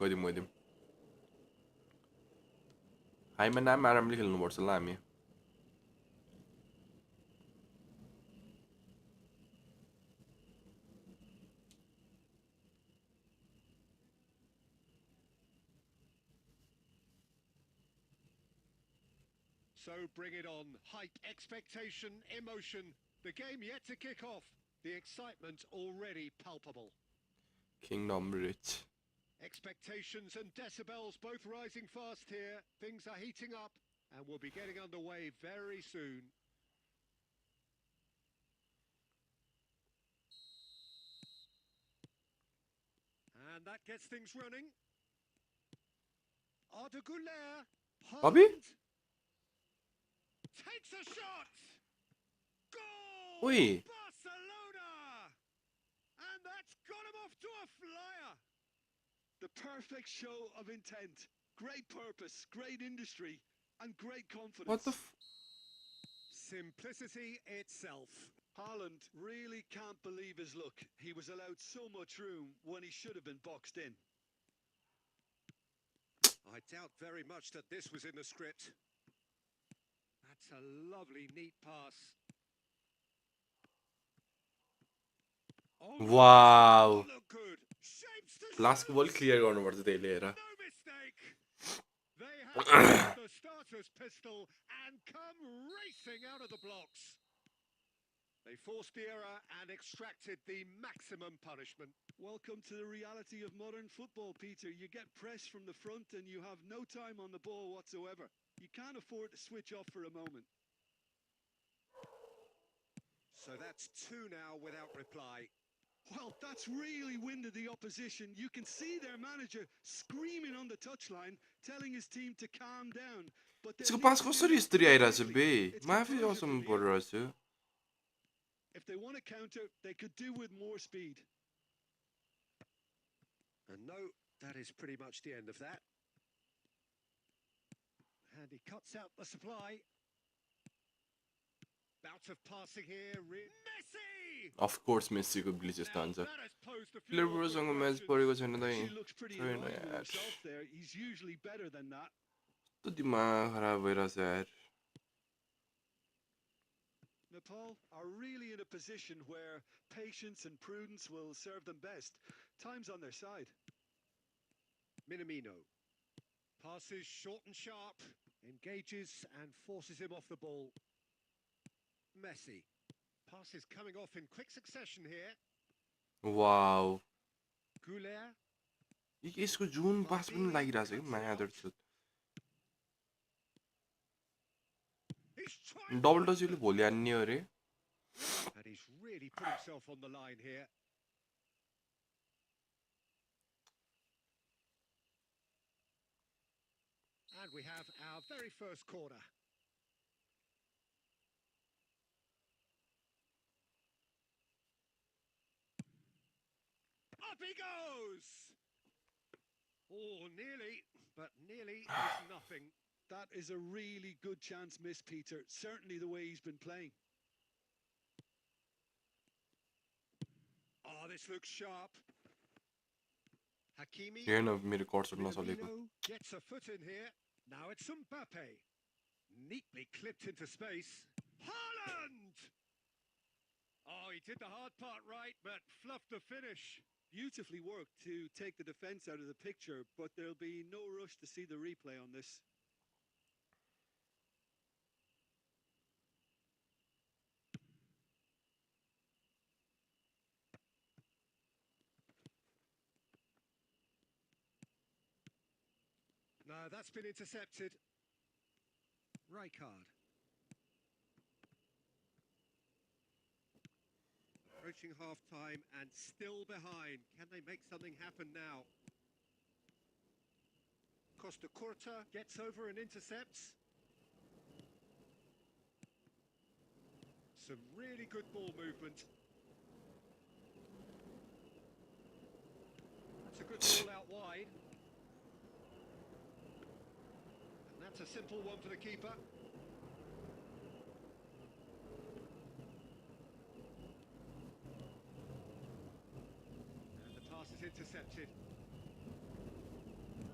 गइदिउँ हाइमा नाम आरामले खेल्नुपर्छ ल हामी So bring it on. Hype, expectation, emotion. The game yet to kick off. The excitement already palpable. Kingdom Rich. Expectations and decibels both rising fast here. Things are heating up and we'll be getting underway very soon. And that gets things running. Arda Güler. Bobby? Takes a shot. Goal! Oui. Barcelona! And that's got him off to a flyer. The perfect show of intent. Great purpose, great industry, and great confidence. What the Simplicity itself. Haaland really can't believe his luck. He was allowed so much room when he should have been boxed in. I doubt very much that this was in the script. That's a lovely, neat pass. Oh, Wow. look good. लास्टको बल clear गर्नुपर्छ त्यही लिएर No mistake. They have used the starter's pistol and come racing out of the blocks. They forced the error and extracted the maximum punishment. Welcome to the reality of modern football, Peter. You get press from the front and you have no time on the ball whatsoever. You can't afford to switch off for a moment. So that's two now without reply. Well, that's really winded the opposition. You can see their manager screaming on the touchline, telling his team to calm down. But यसको पास कसरी यस्तरी आइरहेछ बे माफी असम्म परिरहेछ if they want to counter, they could do with more speed. And no, that is pretty much the end of that. And he cuts out the supply. Bout of passing here. Messi! Of course मेस्सीको ब्लिच यस्तो Now, हुन्छ that has posed a few लिभरपुलसँग awkward match questions. परेको छैन दाइ He looks pretty छैन annoyed with यार himself there. He's usually better than that. कस्तो दिमाग खराब भइरहेछ यार Nepal are really in a position where patience and prudence will serve them best. Time's on their side. Minamino passes short and sharp, engages and forces him off the ball. Messi passes coming off in quick succession here. Wow Goulet. यसको जुन पास पनि लागिरहेछ कि मादर छ He's trying double टचले भोलि हान्ने अरे and he's really put himself on the line here. And we have our very first corner. Up he goes! Oh, nearly, but nearly is nothing. That is a really good chance missed, Peter. Certainly the way he's been playing. Oh, this looks sharp. Hakimi. हेर न मेरो cursor नचलेको Minamino gets a foot in here. Now it's Mbappe. Neatly clipped into space. Haaland! Oh, he did the hard part right, but fluffed the finish. Beautifully worked to take the defence out of the picture, but there'll be no rush to see the replay on this. No, that's been intercepted. Rijkaard. Approaching half-time and still behind. Can they make something happen now? Costa Curta gets over and intercepts. Some really good ball movement. That's a good ball out wide. And that's a simple one for the keeper. And the pass is intercepted.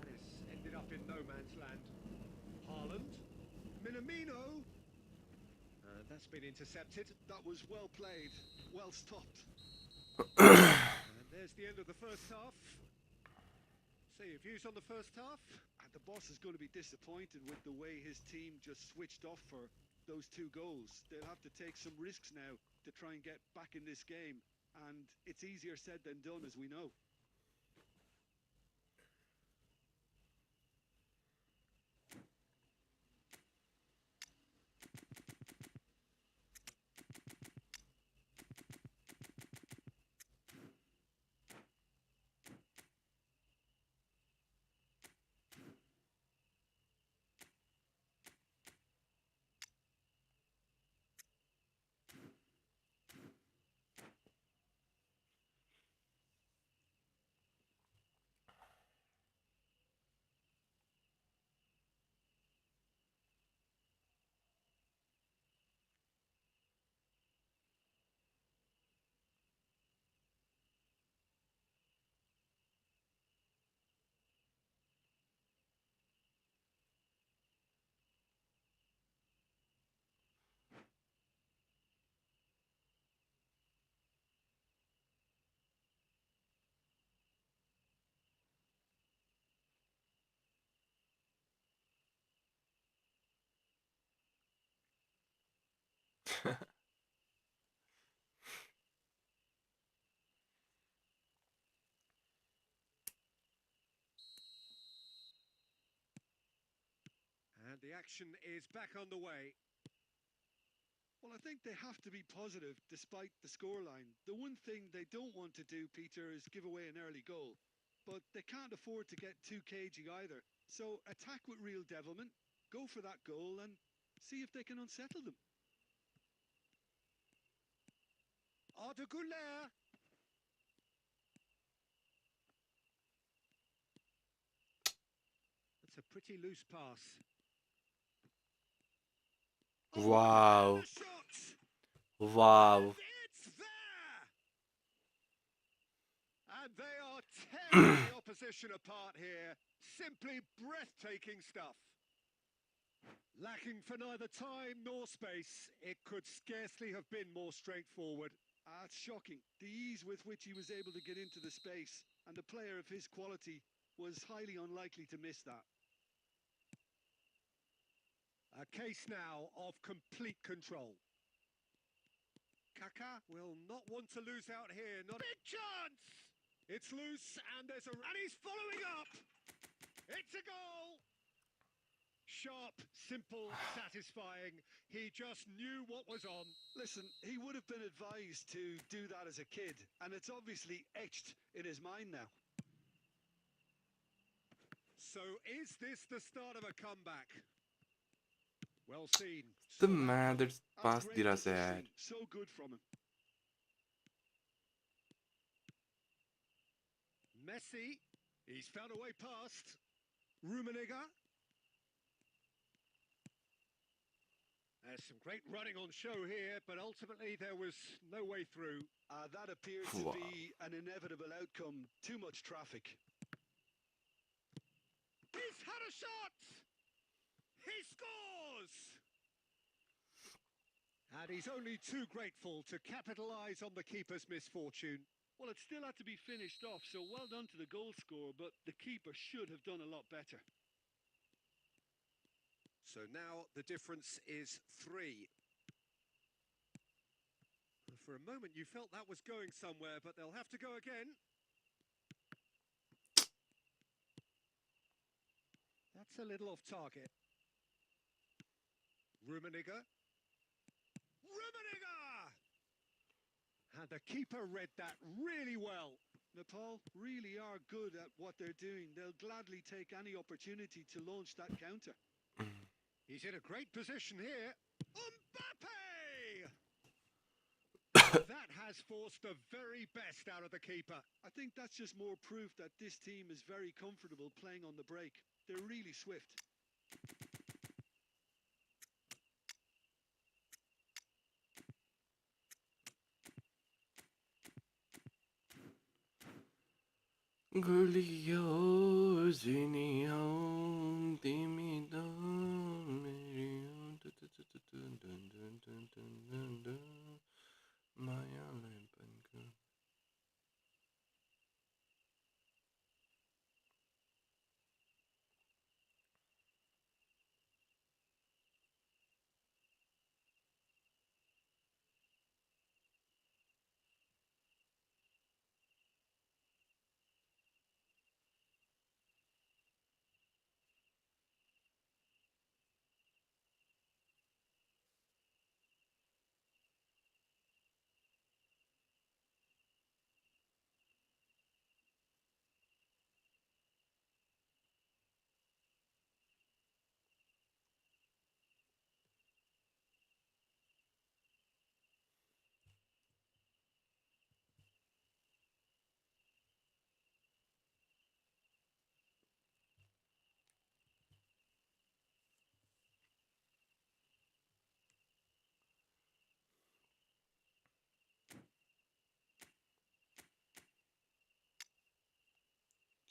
That has ended up in no man's land. Haaland. Minamino. And that's been intercepted. That was well played, well stopped. And there's the end of the first half. So your views on the first half? And the boss is going to be disappointed with the way his team just switched off for those two goals. They'll have to take some risks now to try and get back in this game. And it's easier said than done, as we know. And the action is back on the way. Well, I think they have to be positive despite the scoreline. The one thing they don't want to do, Peter, is give away an early goal. But they can't afford to get too cagey either. So attack with real devilment, go for that goal and see if they can unsettle them. Ardeguler. That's a pretty loose pass. Oh, Wow. and a shot! Wow. It's there! And they are tearing the opposition apart here. Simply breathtaking stuff. Lacking for neither time nor space, it could scarcely have been more straightforward. It's shocking. The ease with which he was able to get into the space, and a player of his quality was highly unlikely to miss that. A case now of complete control. Kaka will not want to lose out here. Not big chance! It's loose and and he's following up! It's a goal! Sharp, simple, satisfying. He just knew what was on. Listen, he would have been advised to do that as a kid, and it's obviously etched in his mind now. So is this the start of a comeback? Well seen. The Saw that man, coming. there's That's past great dirá positioning. certo. So good from him. Messi. He's found a way past. Rummenigge. There's some great running on show here, but ultimately there was no way through. That appeared to Wow. be an inevitable outcome. Too much traffic. He's had a shot! He scores! And he's only too grateful to capitalise on the keeper's misfortune. Well, it still had to be finished off, so well done to the goal scorer, but the keeper should have done a lot better. So now the difference is 3. For a moment you felt that was going somewhere, but they'll have to go again. That's a little off target. Rummenigge. Rummenigge! And the keeper read that really well. Nepal really are good at what they're doing. They'll gladly take any opportunity to launch that counter. He's in a great position here. Mbappe! That has forced the very best out of the keeper. I think that's just more proof that this team is very comfortable playing on the break. They're really swift. Gulliyor seni al dimidan eriyor. Dun dun dun dun dun dun dun. Maya lempen.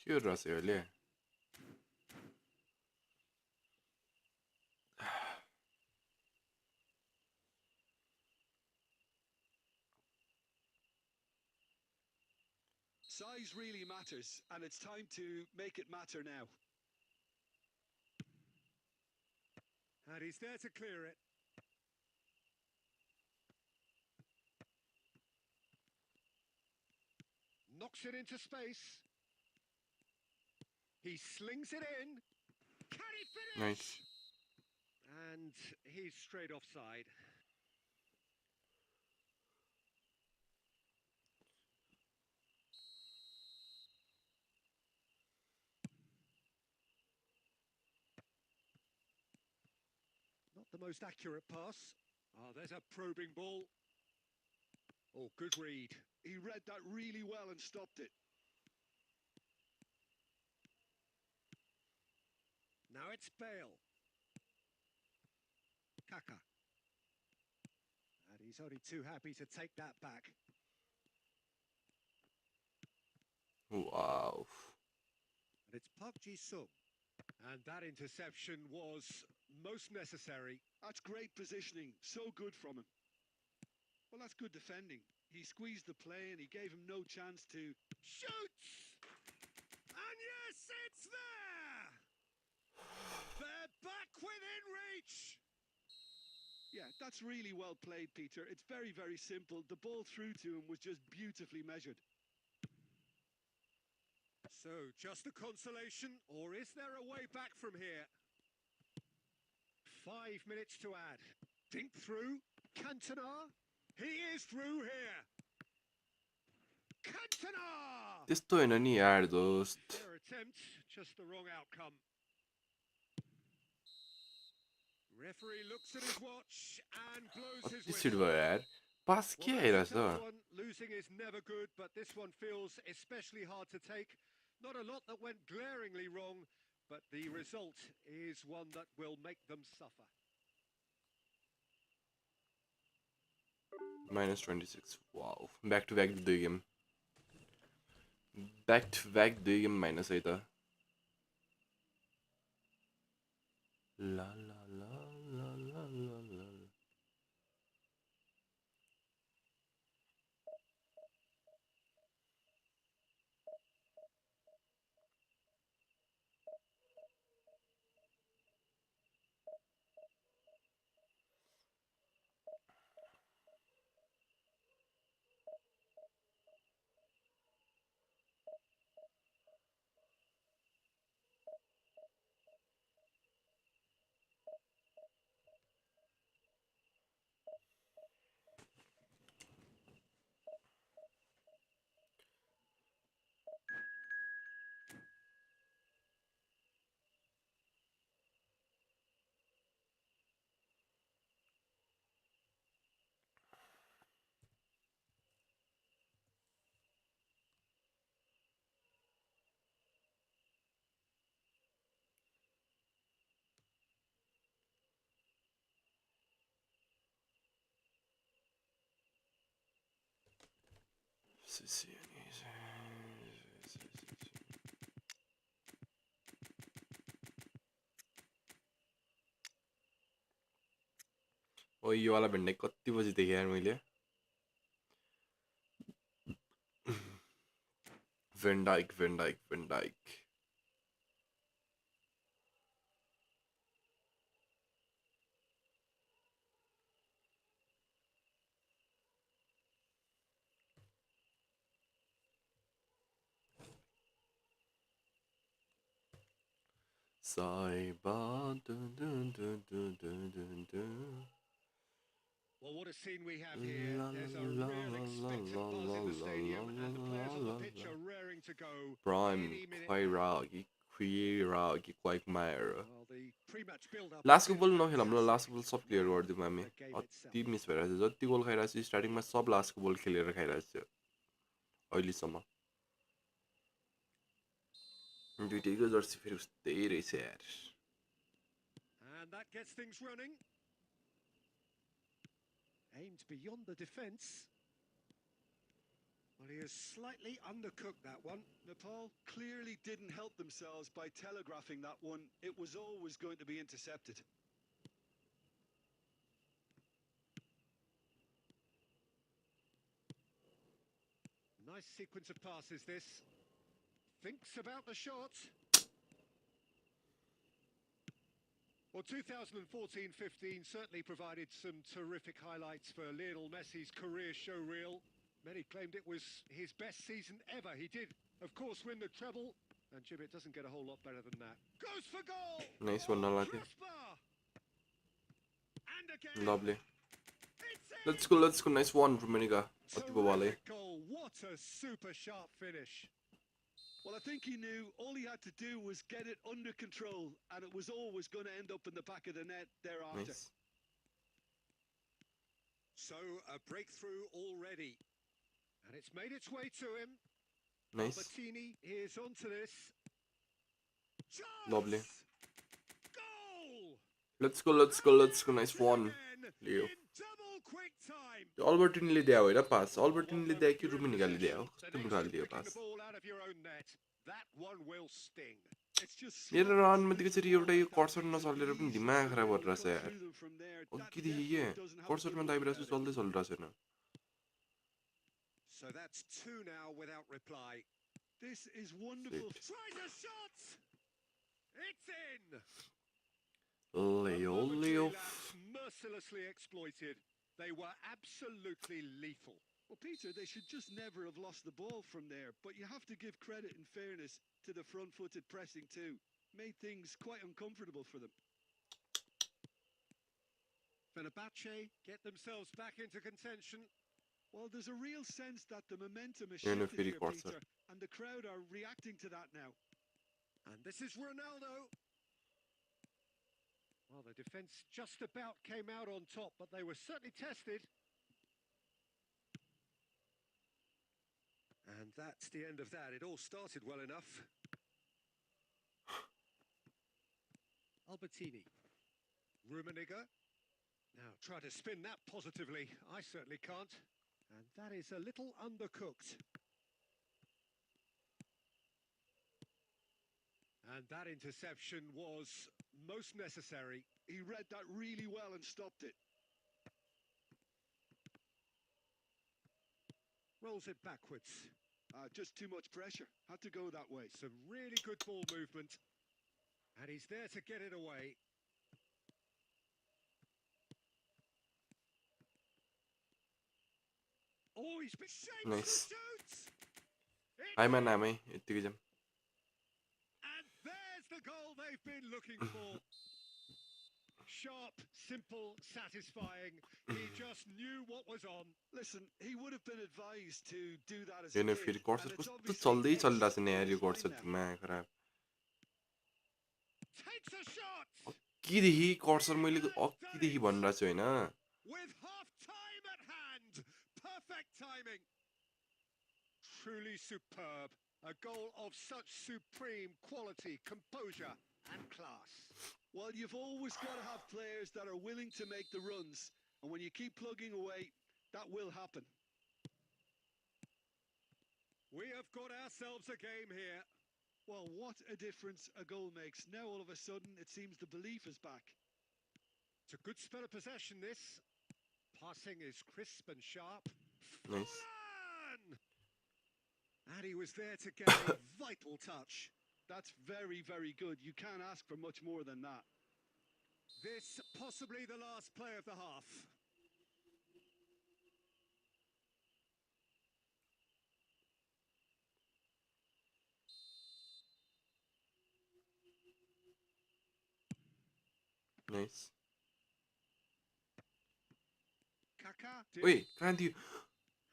Chiudra söyle. Size really matters, and it's time to make it matter now. And he's there to clear it. Knocks it into space. He slings it in. Can he finish? Nice. And he's straight offside. Not the most accurate pass. Oh, there's a probing ball. Oh, good read. He read that really well and stopped it. Now it's Bale. Kaka. And he's only too happy to take that back. Wow. And it's Park Ji-sung. And that interception was most necessary. That's great positioning. So good from him. Well, that's good defending. He squeezed the play and he gave him no chance to... Shoots! And yes, it's there! They're back within reach! Yeah, that's really well played, Peter. It's very, very simple. The ball through to him was just beautifully measured. So, just a consolation, or is there a way back from here? 5 minutes to add. Dink through. Cantona. He is through here. Cantona! त्यस्तो होइन नि यार दोस्त. Their attempt, just the wrong outcome. Referee looks at his watch and blows his This should whistle. be यार. पास के Well, that's a आइरहेछ? tough one. Losing is never good, but this one feels especially hard to take. Not a lot that went glaringly wrong, but the result is one that will make them suffer. Minus 26. Wow. Back to back 2 game. Back to back 2 game minus है त. La la la la la la la. ओ यो वाला भिन्डै कति बजी देखेँ यार मैले. Van Dijk. Saiba dun dun dun dun dun dun dun. Well, what a scene we have here. There's a real expectant buzz in the stadium, and the players on the pitch are raring to go Prime any minute now. Quairagi Quagmire. Well, the pre-match build-up लास्टको has बल been नखेल हाम्रो लास्टको बल सब clear fantastic. गरिदिउँ हामी. The game अति itself. Miss भइरहेको छ. जति गोल खाइरहेको छ स्टार्टिङमा सब लास्टको बल खेलेर खाइरहेको छ अहिलेसम्म. दुइटैको जर्सी फेरि उस्तै रहेछ यार. And that gets things running. Aimed beyond the defence. Well, he has slightly undercooked that one. Nepal clearly didn't help themselves by telegraphing that one. It was always going to be intercepted. Nice sequence of passes, this. Thinks about the shot. Well, 2014-15 certainly provided some terrific highlights for Lionel Messi's career showreel. Many claimed it was his best season ever. He did, of course, win the treble. And Jim, it doesn't get a whole lot better than that. Goes for goal! Nice one, Nalati. Crossbar! And again! Lovely. It's in! Let's go. Nice one, Rummenigge. Ati babale. Terrific goal. What a super sharp finish. Well, I think he knew all he had to do was get it under control, and it was always going to end up in the back of the net thereafter. Nice. So, a breakthrough already. And it's made its way to him. Nice. Albertini is onto this. Chance! Lovely. Goal! Let's go. Nice one. Again, Leo. in double quick time. अल्बर्टिनले दिया होइन पास अल्बर्टिनले दिया कि रुमिनिगाले दिया हो कस्तो निकाल दियो Picking pass the ball out of your own net. That one will sting. It's just मेरो रनमा त्यसरी एउटा यो कर्सर नचलेर पनि दिमाग खराब गरिरहेछ यार अघिदेखि के कर्सरमा दाबिरहेको छु चल्दै चलिरहेको छैन So that's two now without reply. This is wonderful. Tries a shot. It's in. Leo That's mercilessly exploited. They were absolutely lethal. Well, Peter, they should just never have lost the ball from there. But you have to give credit and fairness to the front-footed pressing too. Made things quite uncomfortable for them. Fenerbahce get themselves back into contention. Well, there's a real sense that the momentum is Yeah, no, shifted very here, quarter. Peter, and the crowd are reacting to that now. And this is Ronaldo. Well, the defence just about came out on top, but they were certainly tested. And that's the end of that. It all started well enough. Albertini. Rummenigge. Now, try to spin that positively. I certainly can't. And that is a little undercooked. And that interception was most necessary. He read that really well and stopped it. Rolls it backwards. Just too much pressure. Had to go that way. Some really good ball movement. And he's there to get it away. Oh, he's been shaped Nice. to shoot! आइमा नामै यतिकै जाम And there's the goal they've been looking for. Sharp, simple, satisfying. He just knew what was on. Listen, he would have been advised to do that as yo a नै kid, फेरि and cursor it's कस्तो obviously चल्दै etched चलिरहेको छ नि यार यो in his cursor mind now. दिमाग खराब Takes a shot! अघिदेखि कर्सर मैले अघिदेखि भनिरहेको छु होइन With half time at hand. Perfect timing. Truly superb. A goal of such supreme quality, composure and class. Well, you've always got to have players that are willing to make the runs, and when you keep plugging away, that will happen. We have got ourselves a game here. Well, what a difference a goal makes. Now, all of a sudden, it seems the belief is back. It's a good spell of possession, this. Passing is crisp and sharp. Nice. Fulan! And he was there to get a vital touch. That's very, very good. You can't ask for much more than that. This possibly the last play of the half. Nice. Kaká. ओइ कहाँ दियो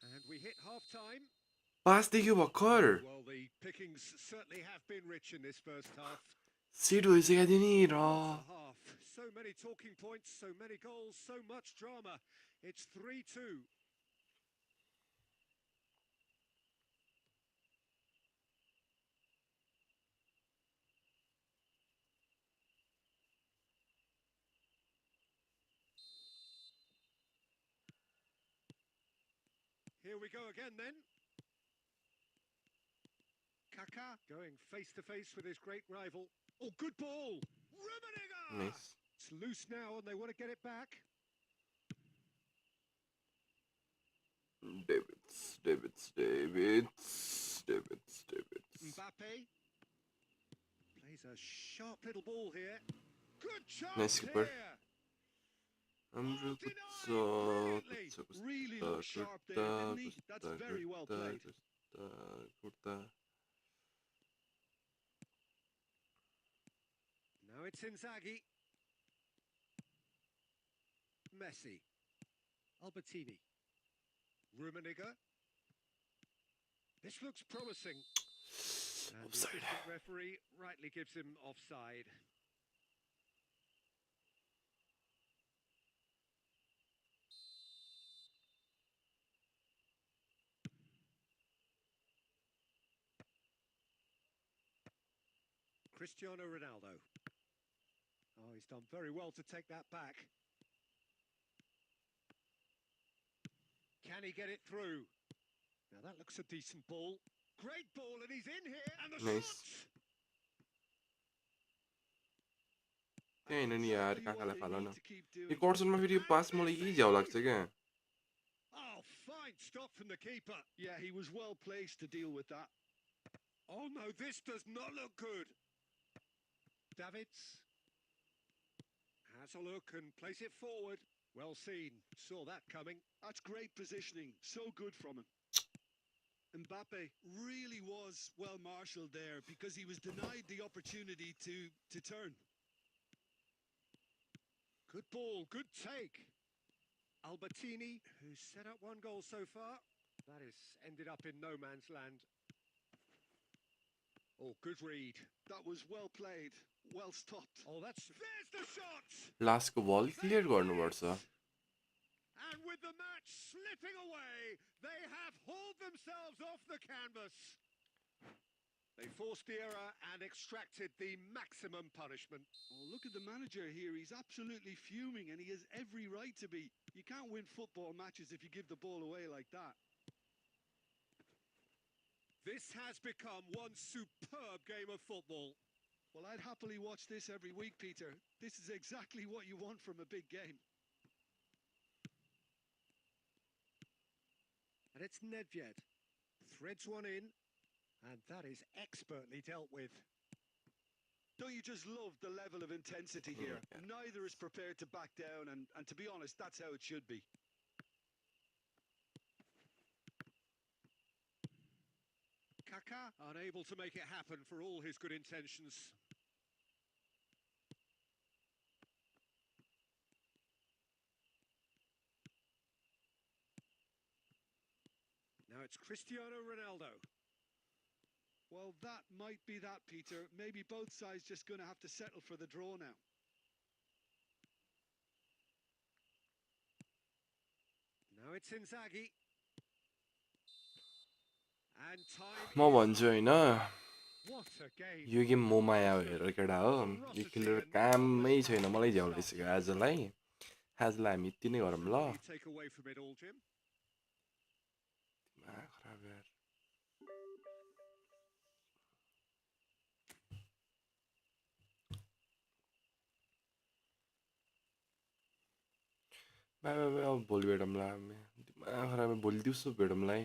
And we hit half time. पास देख्यो भर्खर Well, the pickings certainly have been rich in this first half. Set भइसकेको थियो नि र What a half. So many talking points, so many goals, so much drama. It's 3-2. Here we go again then. Kaká going face to face with his great rival. Oh, good ball. Rummenigge! Nice. It's loose now and they want to get it back. Davids. Mbappe plays a sharp little ball here. Good chance Nice keeper. here. Oh, Andrew denied brilliantly. Really looked sharp there, didn't he? That's very well played. Now it's Inzaghi. Messi. Albertini. Rummenigge. This looks promising. And the Offside. assistant referee rightly gives him offside. Cristiano Ronaldo. Oh, he's done very well to take that back. Can he get it through? Now that looks a decent ball. Great ball, and he's in here, and the Nice. shot! त्यही होइन नि यार कहाँ कहाँलाई फाल न To keep yo doing. कर्सनमा फेरि यो पास मलाई यही झ्याउ लाग्छ क्या Oh, fine stop from the keeper. Yeah, he was well placed to deal with that. Oh no, this does not look good. Davids has a look and plays it forward. Well seen, saw that coming. That's great positioning. So good from him. Mbappe really was well marshalled there because he was denied the opportunity to turn. Good ball, good take. Albertini, who's set up one goal so far. That has ended up in no man's land. Oh, good read. That was well played, well stopped. Oh, there's the shot! लास्टको बल clear गर्नुपर्छ And with the match slipping away, they have hauled themselves off the canvas. They forced the error and extracted the maximum punishment. Oh, look at the manager here. He's absolutely fuming, and he has every right to be. You can't win football matches if you give the ball away like that. This has become one superb game of football. Well, I'd happily watch this every week, Peter. This is exactly what you want from a big game. And it's Nedved. Threads one in, and that is expertly dealt with. Don't you just love the level of intensity here? Yeah. Neither is prepared to back down, and to be honest, that's how it should be. Kaká unable to make it happen for all his good intentions. Now it's Cristiano Ronaldo. Well, that might be that, Peter. Maybe both sides just going to have to settle for the draw now. Now it's Inzaghi. And time म भन्छु होइन What a game. यो game म माया हेर केटा हो यो खेलेर कामै छैन मलाई झ्याउ लागिसक्यो आजलाई हामी यति नै गरौँ ल What do you take away from it all, Jim? खराब यार बाई बाई बाई अब भोलि भेटौँला हामी दिमाग खराब भोलि दिउँसो भेटौँला है